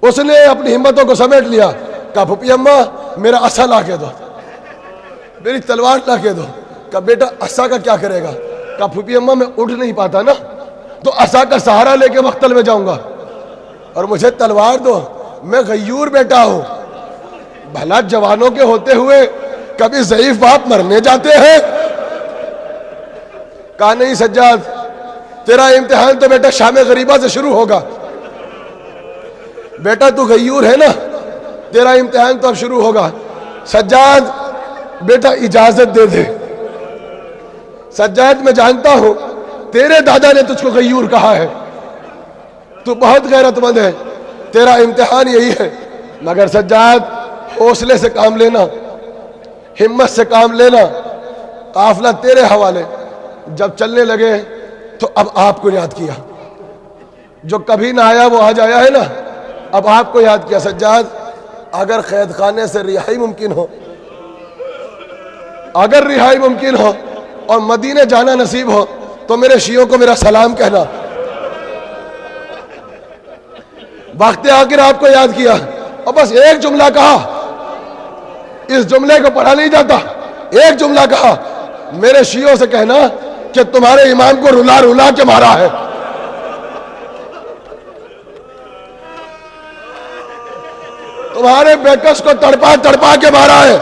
اس نے اپنی ہمتوں کو سمیٹ لیا. کہا پھوپھی اماں میرا عصا لا کے دو، میری تلوار لا کے دو. کہا بیٹا عصا کا کیا کرے گا؟ کہا پھوپھی اماں میں اٹھ نہیں پاتا نا، تو عصا کا سہارا لے کے مقتل میں جاؤں گا، اور مجھے تلوار دو، میں غیور بیٹا ہوں. بھلا جوانوں کے ہوتے ہوئے کبھی ضعیف باپ مرنے جاتے ہیں؟ کہا نہیں سجاد تیرا امتحان تو بیٹا شام غریبہ سے شروع ہوگا. بیٹا تو غیور ہے نا، تیرا امتحان تو اب شروع ہوگا. سجاد بیٹا اجازت دے دے. سجاد میں جانتا ہوں تیرے دادا نے تجھ کو غیور کہا ہے، تو بہت غیرت مند ہے، تیرا امتحان یہی ہے. مگر سجاد حوصلے سے کام لینا، ہمت سے کام لینا. قافلہ تیرے حوالے. جب چلنے لگے تو اب آپ کو یاد کیا، جو کبھی نہ آیا وہ آج آیا ہے نا، اب آپ کو یاد کیا. سجاد اگر قید خانے سے رہائی ممکن ہو، اگر رہائی ممکن ہو اور مدینے جانا نصیب ہو تو میرے شیعوں کو میرا سلام کہنا. وقت آخر آپ کو یاد کیا اور بس ایک جملہ کہا، اس جملے کو پڑھا نہیں جاتا. ایک جملہ کہا، میرے شیعوں سے کہنا کہ تمہارے امام کو رلا رلا کے مارا ہے. تمہارے بیکس کو تڑپا تڑپا کے مارا ہے.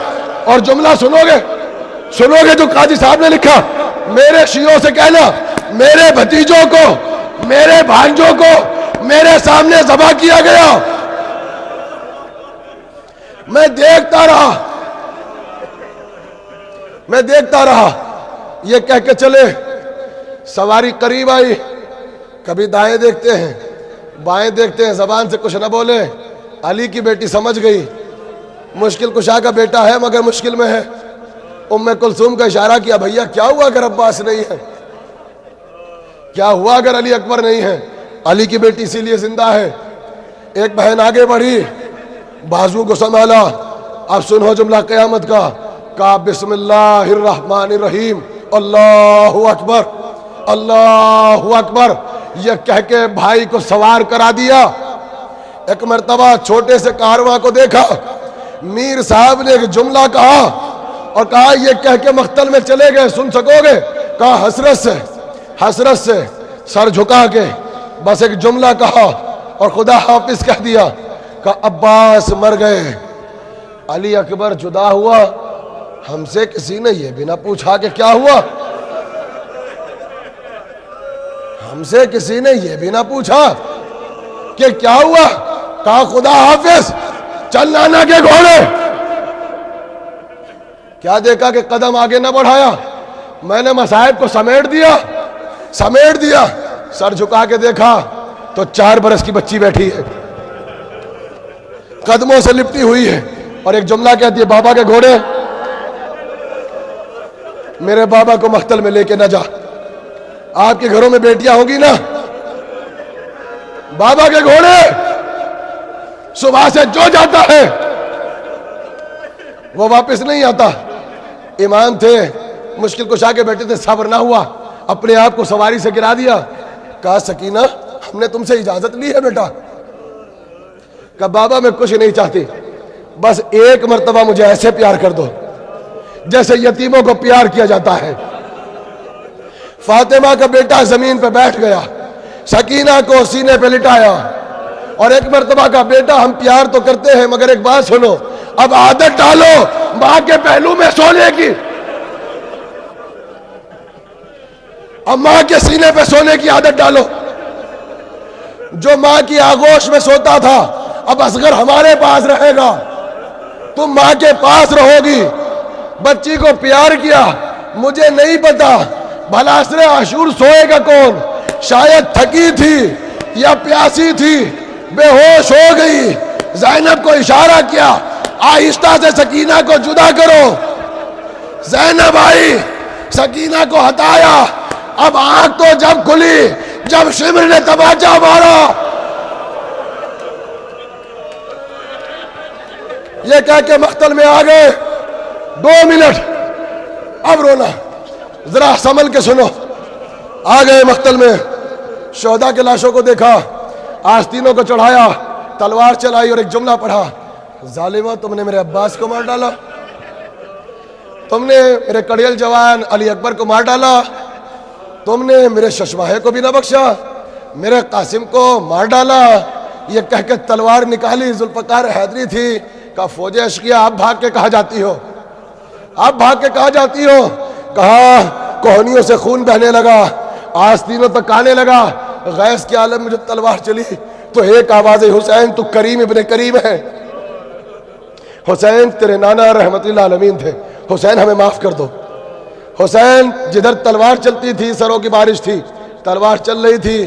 اور جملہ سنو گے جو قاضی صاحب نے لکھا، میرے شیعوں سے کہنا میرے بھتیجوں کو، میرے بھانجوں کو میرے سامنے ذبح کیا گیا. میں دیکھتا رہا. یہ کہہ کے چلے، سواری قریب آئی. کبھی دائیں دیکھتے ہیں، بائیں دیکھتے ہیں، زبان سے کچھ نہ بولے. علی کی بیٹی سمجھ گئی مشکل کشا کا بیٹا ہے مگر مشکل میں ہے. ام کلثوم کا اشارہ کیا، بھیا کیا ہوا اگر عباس نہیں ہے؟ کیا ہوا اگر علی اکبر نہیں ہے؟ علی کی بیٹی اسی لیے زندہ ہے. ایک بہن آگے بڑھی، بازو کو سنبھالا. اب سنو جملہ قیامت کا. کہا بسم اللہ الرحمن الرحیم، اللہ اکبر، اللہ اکبر. یہ کہہ کے بھائی کو سوار کرا دیا. ایک مرتبہ چھوٹے سے کارواں کو دیکھا، میر صاحب نے ایک جملہ کہا اور کہا یہ کہہ کے مقتل میں چلے گئے، سن سکو گے؟ کہا حسرت سے سر جھکا کے بس ایک جملہ کہا اور خدا حافظ کہہ دیا. کہا عباس مر گئے، علی اکبر جدا ہوا. ہم سے کسی نے یہ بھی نہ پوچھا کہ کیا ہوا، ہم سے کسی نے یہ بھی نہ پوچھا کہ کیا ہوا. کہا خدا حافظ، چل نانا کے گھوڑے. کیا دیکھا کہ قدم آگے نہ بڑھایا. میں نے مصائب کو سمیٹ دیا. سر جھکا کے دیکھا تو 4 برس کی بچی بیٹھی ہے، قدموں سے لپٹی ہوئی ہے، اور ایک جملہ کہتی ہے بابا کے گھوڑے، میرے بابا کو مقتل میں لے کے نہ جا. آپ کے گھروں میں بیٹیاں ہوگی نا، بابا کے گھوڑے. صبح سے جو جاتا ہے وہ واپس نہیں آتا. امام تھے, مشکل کشا کے بیٹھے تھے, صبر نہ ہوا, اپنے آپ کو سواری سے گرا دیا. کہا سکینہ ہم نے تم سے اجازت لی ہے بیٹا؟ کہا بابا میں کچھ نہیں چاہتی, بس ایک مرتبہ مجھے ایسے پیار کر دو جیسے یتیموں کو پیار کیا جاتا ہے. فاطمہ کا بیٹا زمین پہ بیٹھ گیا, سکینہ کو سینے پہ لٹایا, اور ایک مرتبہ کا بیٹا ہم پیار تو کرتے ہیں مگر ایک بات سنو, اب عادت ڈالو ماں کے پہلو میں سونے کی, اب ماں کے سینے پہ سونے کی عادت ڈالو. جو ماں کی آغوش میں سوتا تھا اب اصغر ہمارے پاس رہے گا, تم ماں کے پاس رہو گی. بچی کو پیار کیا, مجھے نہیں پتا بھلا عصر عاشور سوئے گا کون, شاید تھکی تھی یا پیاسی تھی, بے ہوش ہو گئی. زینب کو اشارہ کیا, آہستہ سے سکینہ کو جدا کرو. زینب آئی, سکینہ کو ہٹایا. اب آنکھ تو جب کھلی جب شمر نے تماچا مارا. یہ کہہ کے مقتل میں آ گئے. 2 منٹ اب رونا, ذرا سنبھل کے سنو. آ گئے مقتل میں, شہداء کے لاشوں کو دیکھا, آستینوں کو چڑھایا, تلوار چلائی اور ایک جملہ پڑھا, ظالمہ تم نے میرے عباس کو مار ڈالا, تم نے میرے کڑیل جوان علی اکبر کو مار ڈالا, تم نے میرے ششماہے کو بھی نہ بخشا, میرے قاسم کو مار ڈالا. یہ کہہ کے تلوار نکالی. ذوالفقار حیدری تھی. کہا فوج اشقیہ آپ بھاگ کے کہاں جاتی ہو, آپ بھاگ کے کہاں جاتی ہو؟ کہا کوہنیوں سے خون بہنے لگا, آستینوں تک آنے لگا. غیث کے عالم میں جو تلوار چلی تو ایک آواز, حسین تو کریم ابن کریم ہے, حسین تیرے نانا رحمت اللہ عالمین تھے, حسین ہمیں معاف کر دو. حسین جدھر تلوار چلتی تھی, سروں کی بارش تھی, تلوار چل رہی تھی,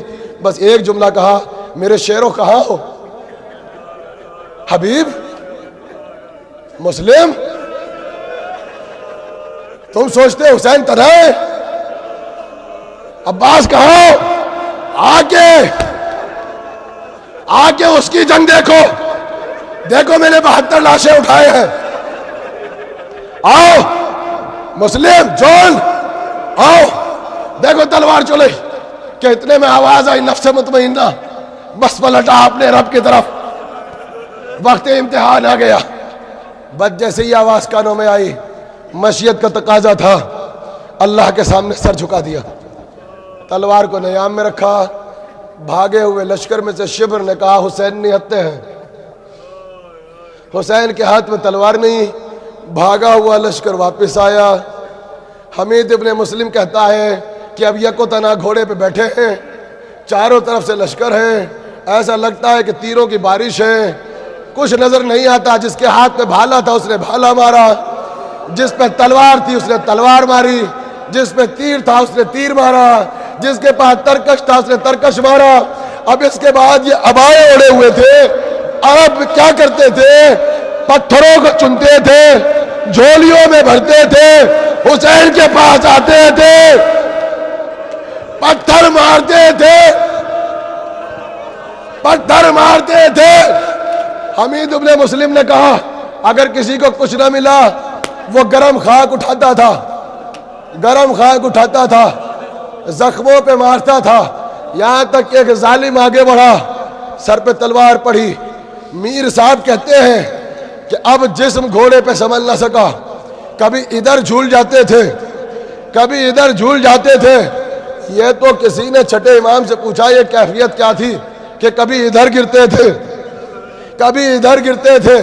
بس ایک جملہ کہا, میرے شیرو کہاں ہو؟ حبیب, مسلم, تم سوچتے حسین تنہا ہے؟ عباس کہاں ہو؟ آ کے اس کی جنگ دیکھو. دیکھو میں نے 72 لاشیں اٹھائے ہیں. آؤ مسلم جون, آؤ دیکھو تلوار چلے. کہ اتنے میں آواز آئی, نفس مطمئنہ, بس پلٹا اپنے رب کی طرف. وقت امتحان آ گیا. بس جیسے ہی آواز کانوں میں آئی, مشیت کا تقاضا تھا, اللہ کے سامنے سر جھکا دیا, تلوار کو نیام میں رکھا. بھاگے ہوئے لشکر میں سے شبر نے کہا حسین نہیں ہتھے ہیں. حسین کے ہاتھ میں تلوار نہیں. بھاگا ہوا لشکر واپس آیا. حمید ابن مسلم کہتا ہے کہ اب یکو تنہا گھوڑے پہ بیٹھے ہیں, چاروں طرف سے لشکر ہے, ایسا لگتا ہے کہ تیروں کی بارش ہے. کچھ نظر نہیں آتا. جس کے ہاتھ پہ بھالا تھا اس نے بھالا مارا, جس پہ تلوار تھی اس نے تلوار ماری, جس پہ تیر تھا اس نے تیر مارا, جس کے پاس ترکش تھا اس نے ترکش مارا. اب اس کے بعد یہ ابائے اڑے ہوئے تھے. عرب کیا کرتے تھے؟ پتھروں کو چنتے تھے, جھولیوں میں بھرتے تھے, حسین کے پاس آتے تھے, پتھر مارتے تھے, پتھر مارتے تھے. حمید ابن مسلم نے کہا اگر کسی کو کچھ نہ ملا وہ گرم خاک اٹھاتا تھا, گرم خاک اٹھاتا تھا, زخموں پہ مارتا تھا. یہاں تک کہ ایک ظالم آگے بڑھا, سر پہ تلوار پڑی. میر صاحب کہتے ہیں کہ اب جسم گھوڑے پہ سنبھل نہ سکا, کبھی ادھر جھول جاتے تھے, کبھی ادھر جھول جاتے تھے. یہ تو کسی نے چھٹے امام سے پوچھا یہ کیفیت کیا تھی کہ کبھی ادھر گرتے تھے, کبھی ادھر گرتے تھے.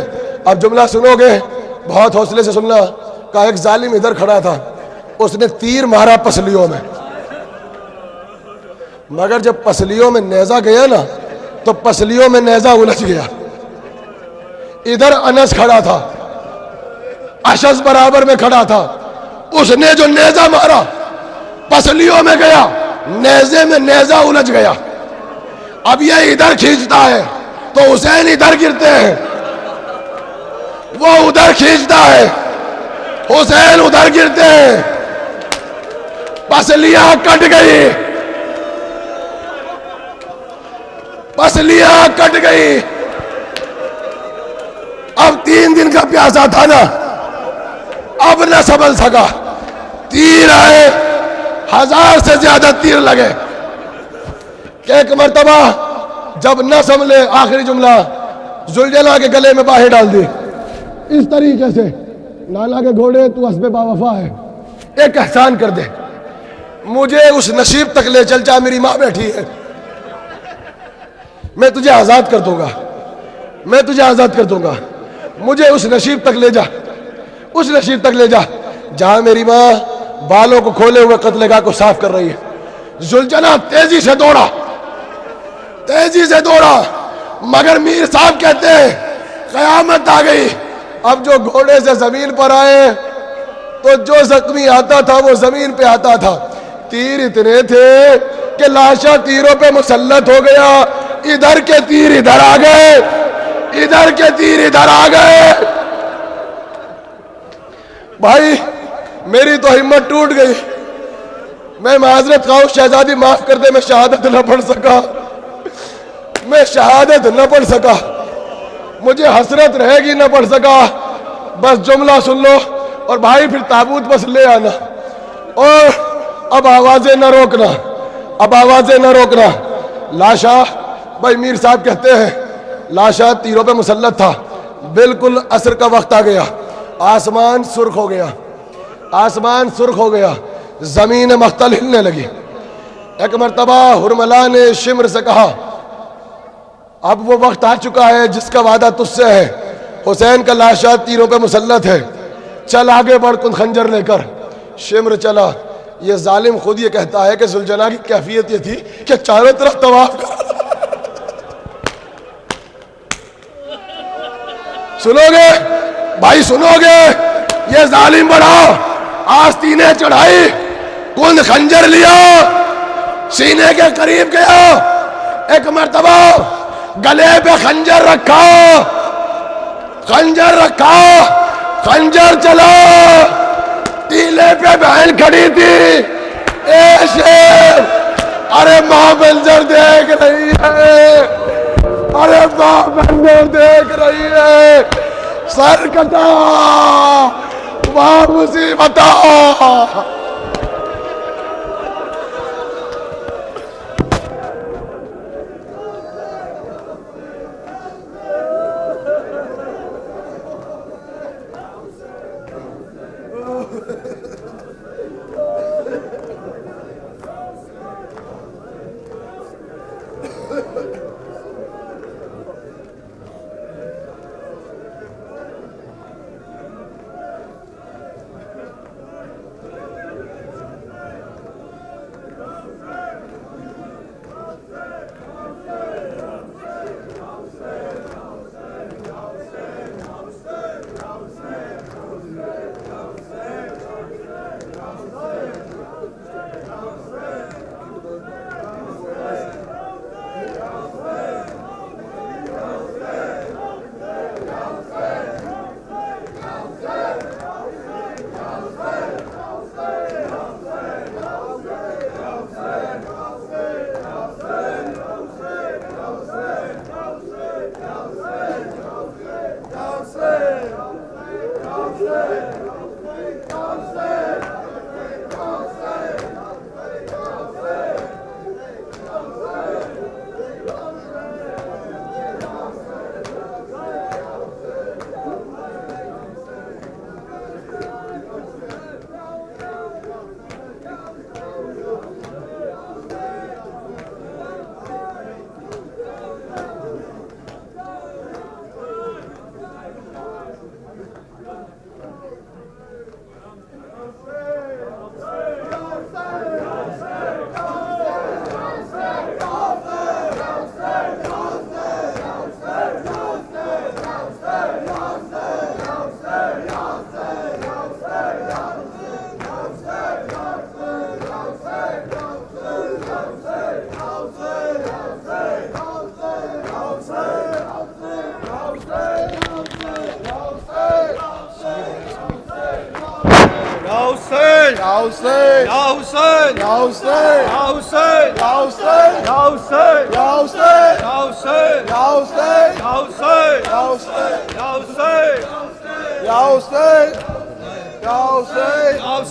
اب جملہ سنو گے, بہت حوصلے سے سننا. کہا ایک ظالم ادھر کھڑا تھا, اس نے تیر مارا پسلیوں میں, مگر جب پسلیوں میں نیزہ گیا نا تو پسلیوں میں نیزہ الجھ گیا. ادھر انس کھڑا تھا, اشس برابر میں کھڑا تھا, اس نے جو نیزہ مارا پسلیوں میں گیا, نیزے میں نیزہ الجھ گیا. اب یہ ادھر کھینچتا ہے تو حسین ادھر گرتے ہیں, وہ ادھر کھینچتا ہے حسین ادھر گرتے ہیں. پسلیاں کٹ گئی, پسلیاں کٹ گئی. اب 3 دن کا پیاسا تھا نا, نہ سنبھل سکا. تیر آئے, 1000 سے زیادہ تیر لگے. کہ ایک مرتبہ جب نہ سنبھلے, آخری جملہ ذوالجلال کے گلے میں باہیں ڈال دی اس طریقے سے, نانا کے گھوڑے تو حسب باوفا ہے, ایک احسان کر دے, مجھے اس نشیب تک لے چل, جا میری ماں بیٹھی ہے, میں تجھے آزاد کر دوں گا, میں تجھے آزاد کر دوں گا, مجھے اس نشیب تک لے جا, اس نشیب تک لے جا جہاں میری ماں بالوں کو کھولے ہوئے قتل گاہ کو صاف کر رہی ہے. ذوالجلال تیزی سے دوڑا, تیزی سے دوڑا, مگر میر صاحب کہتے ہیں قیامت آ گئی. اب جو گھوڑے سے زمین پر آئے تو جو زخمی آتا تھا وہ زمین پہ آتا تھا. تیر اتنے تھے کہ لاشا تیروں پہ مسلط ہو گیا. ادھر کے تیر ادھر آ گئے, ادھر کے تیر ادھر آ گئے. بھائی میری تو ہمت ٹوٹ گئی, میں معذرت خواہ, شہزادی معاف کر دے, میں شہادت نہ پڑھ سکا, میں شہادت نہ پڑھ سکا, مجھے حسرت رہے گی نہ پڑھ سکا. بس جملہ سن لو اور بھائی پھر تابوت بس لے آنا, اور اب آوازیں نہ روکنا, اب آوازیں نہ روکنا. لاشا بھائی میر صاحب کہتے ہیں لاشا تیروں پہ مسلط تھا. بالکل عصر کا وقت آ گیا, آسمان سرخ ہو گیا, آسمان سرخ ہو گیا, زمین مختل ہلنے لگی. ایک مرتبہ ہرملا نے شمر سے کہا اب وہ وقت آ چکا ہے جس کا وعدہ تجھ سے ہے, حسین کا لاشا تیروں پہ مسلط ہے, چل آگے بڑھ کن خنجر لے کر. شمر چلا. یہ ظالم خود یہ کہتا ہے کہ ذوالجلال کی کیفیت یہ تھی کہ چاروں طرف طواف کر. سنو گے بھائی, سنو گے, یہ ظالم بڑا آستینیں چڑھائی, کن خنجر لیا, سینے کے قریب گیا, ایک مرتبہ گلے پہ خنجر رکھا, خنجر رکھا, خنجر چلا. ٹیلے پہ بہن کھڑی تھی, اے شیر, ارے ماں منظر دیکھ رہی ہے, ارے ماں منظر دیکھ رہی ہے, سر کٹا, ماں مصیبت. حسین یا حسین یا حسین یا حسین یا حسین یا حسین یا حسین یا حسین یا حسین یا حسین یا حسین یا حسین یا حسین یا حسین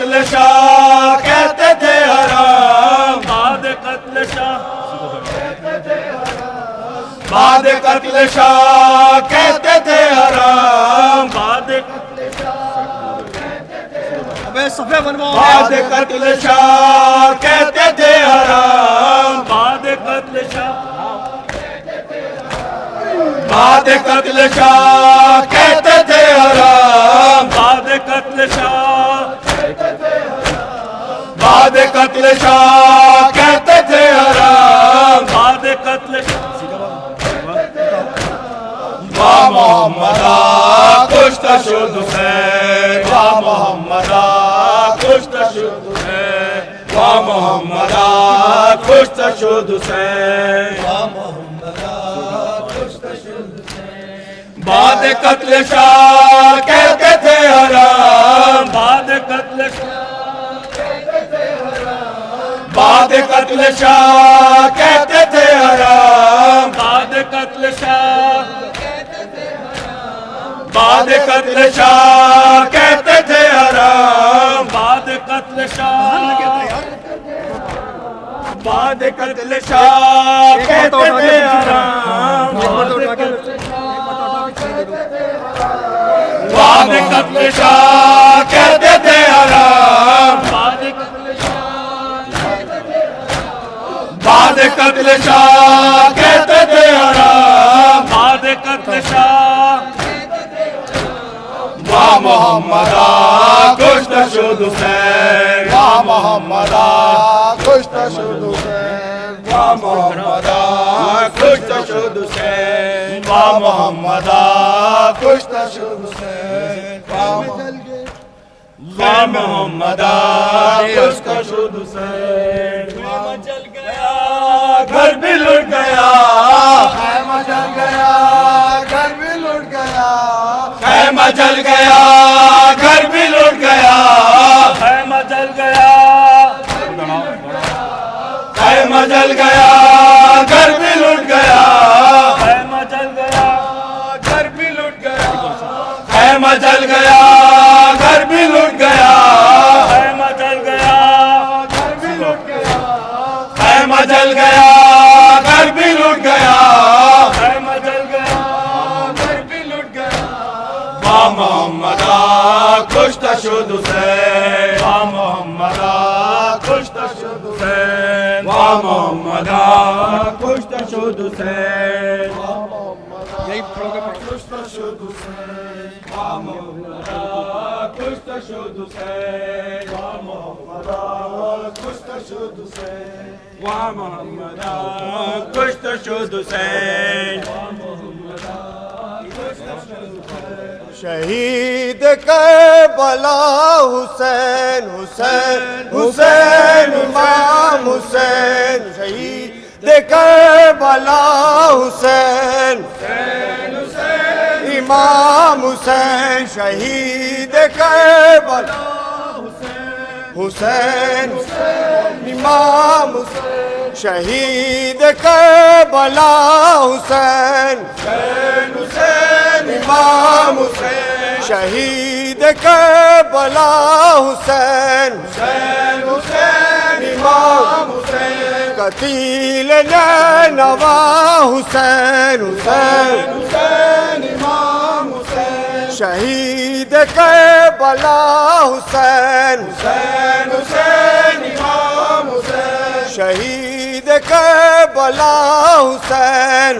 قتل شاہ کہتے تھے حرام، بعد قتل شاہ، بعد قتل شاہ کہتے تھے حرام، بعد صفحہ بنواؤ. بعد قتل شاہ کہتے تھے حرام، بعد قتل شاہ، بعد قتل شاہ کہتے تھے حرام، بعد قتل شاہ، بعد قتل شاہ کہتے تھے حرام، بعد قتل شاہ. وا محمدہ کشتہ شد حسین، وا محمدہ کشتہ شد حسین، وا محمدہ کشتہ شد حسین، وا محمدہ کشتہ شد حسین. بعد قتل شاہ کہتے تھے حرام، بعد قتل شاہ، بعد قتل شاہ کہتے تھے حرام، بعد قتل شاہ، بعد قتل شاہ کہتے تھے حرام، بعد قتل شاہ، بعد قتل شاہ کہتے تھے حرام، بعد قتل شاہ کہتے تھے حرام، بعد قتل شاہ کہتے تھے حرام، بعد قتل شاہ. وا محمدہ کشتہ شد حسین، وا محمدہ کشتہ شد حسین، وا محمدہ کشتہ شد حسین، وا محمدہ کشتہ شد حسین، وا محمدہ کشتہ شد حسین. خیمہ جل گیا گھر بھی لٹ گیا، خیمہ جل گیا گھر بھی لٹ گیا، خیمہ جل گیا گھر بھی لٹ گیا، خیمہ جل گیا، خیمہ جل گیا گھر بھی لٹ گیا، خیمہ جل گیا گھر بھی لٹ گیا، خیمہ جل گیا گھر بھی لٹ گیا، خیمہ جل گیا گھر بھی لٹ گیا، خیمہ جل گیا گھر بھی لٹ گیا، خیمہ جل گیا گھر بھی لٹ گیا. وا محمدہ کشتہ شد حسین، وا محمدہ کشتہ شد حسین، وا محمدہ کشتہ شد حسین، یہی پروگرام کشتہ شد حسین، وا محمدہ کشتہ شد حسین، وا محمدہ کشتہ شد حسین، وا محمدہ کشتہ شد حسین. شہید کربلا حسین، حسین حسین امام حسین، شہید کربلا حسین، امام حسین، شہید کربلا حسین، امام حسین، شہید کربلا حسین، حسین امام حسین، شہید کربلا حسین، حسین امام حسین، قتیل نینوا حسین، حسین امام حسین، شہید کربلا حسین، حسین امام حسین، شہید کربلا حسین،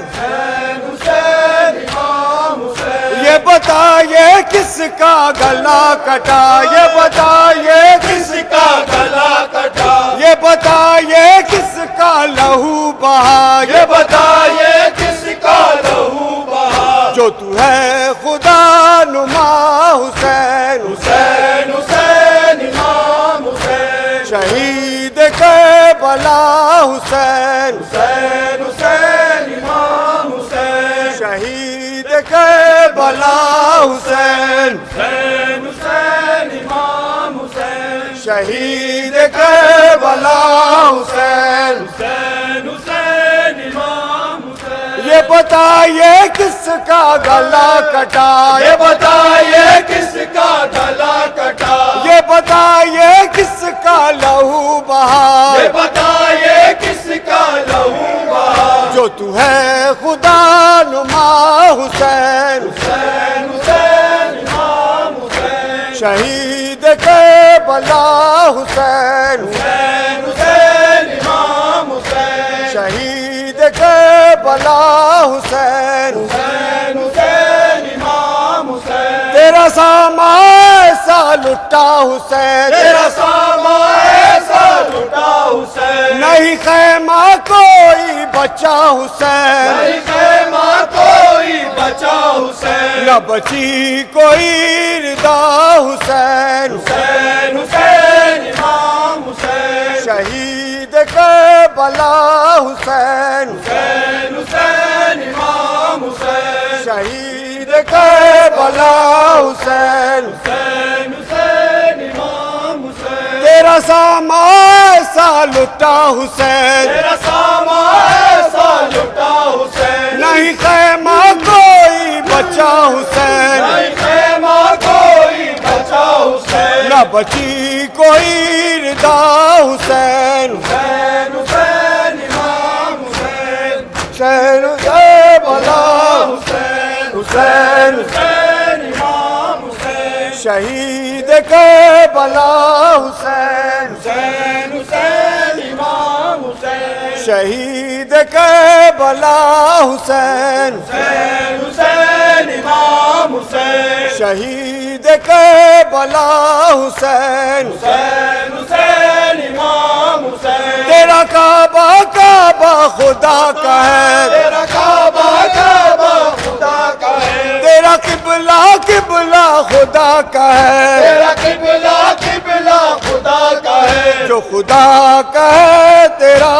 حسین امام حسین. یہ بتائیے کس کا گلا کٹا، یہ بتائیے کس کا گلا کٹا، یہ بتائیے کس کا لہو بہا، یہ بتائیے کس کا لہو بہا، جو تو ہے خدا نما حسین، حسین حسین امام حسین، شہید کربلا حسین، حسین حسین امام حسین، شہید کربلا حسین، حسین حسین امام حسین، شہید کربلا حسین، حسین حسین امام حسین. یہ بتائیے کس کا گلا کٹا، یہ بتائیے کس کا گلا کٹا، یہ بتائیے بہا یہ بتا یہ کس کا لہو بہا جو تو ہے خدا نما حسین حسین حسین امام حسین شہید کربلا حسین حسین حسین امام حسین شہید کربلا حسین حسین حسین امام حسین تیرا ساما ایسا لٹا حسین تیرا ساما ایسا لٹا حسین نہیں خیمہ کوئی بچا حسین نہیں خیمہ کوئی بچا حسین نہ بچی کوئی ردا حسین حسین حسین امام حسین شہید کربلا حسین حسین حسین امام حسین شہید کربلا حسین حسین حسین امام حسین تیرا ساما ایسا لٹا حسین تیرا ساما ایسا لٹا حسین نہیں خیمہ کوئی بچا حسین نہیں خیمہ کوئی بچا حسین نہ بچی کوئی ردا حسین حسین حسین امام حسین شہر کربلا حسین حسین حسین امام حسین شہید کربلا حسین حسین حسین امام حسین شہید کربلا حسین حسین حسین امام حسین شہید کربلا حسین حسین حسین امام حسین تیرا کعبہ کعبہ خدا کا ہے تیرا کعبہ کعبہ خدا کا ہے تیرا قبلہ قبلہ خدا کا ہے تیرا قبلہ قبلہ خدا کا ہے جو خدا کا ہے تیرا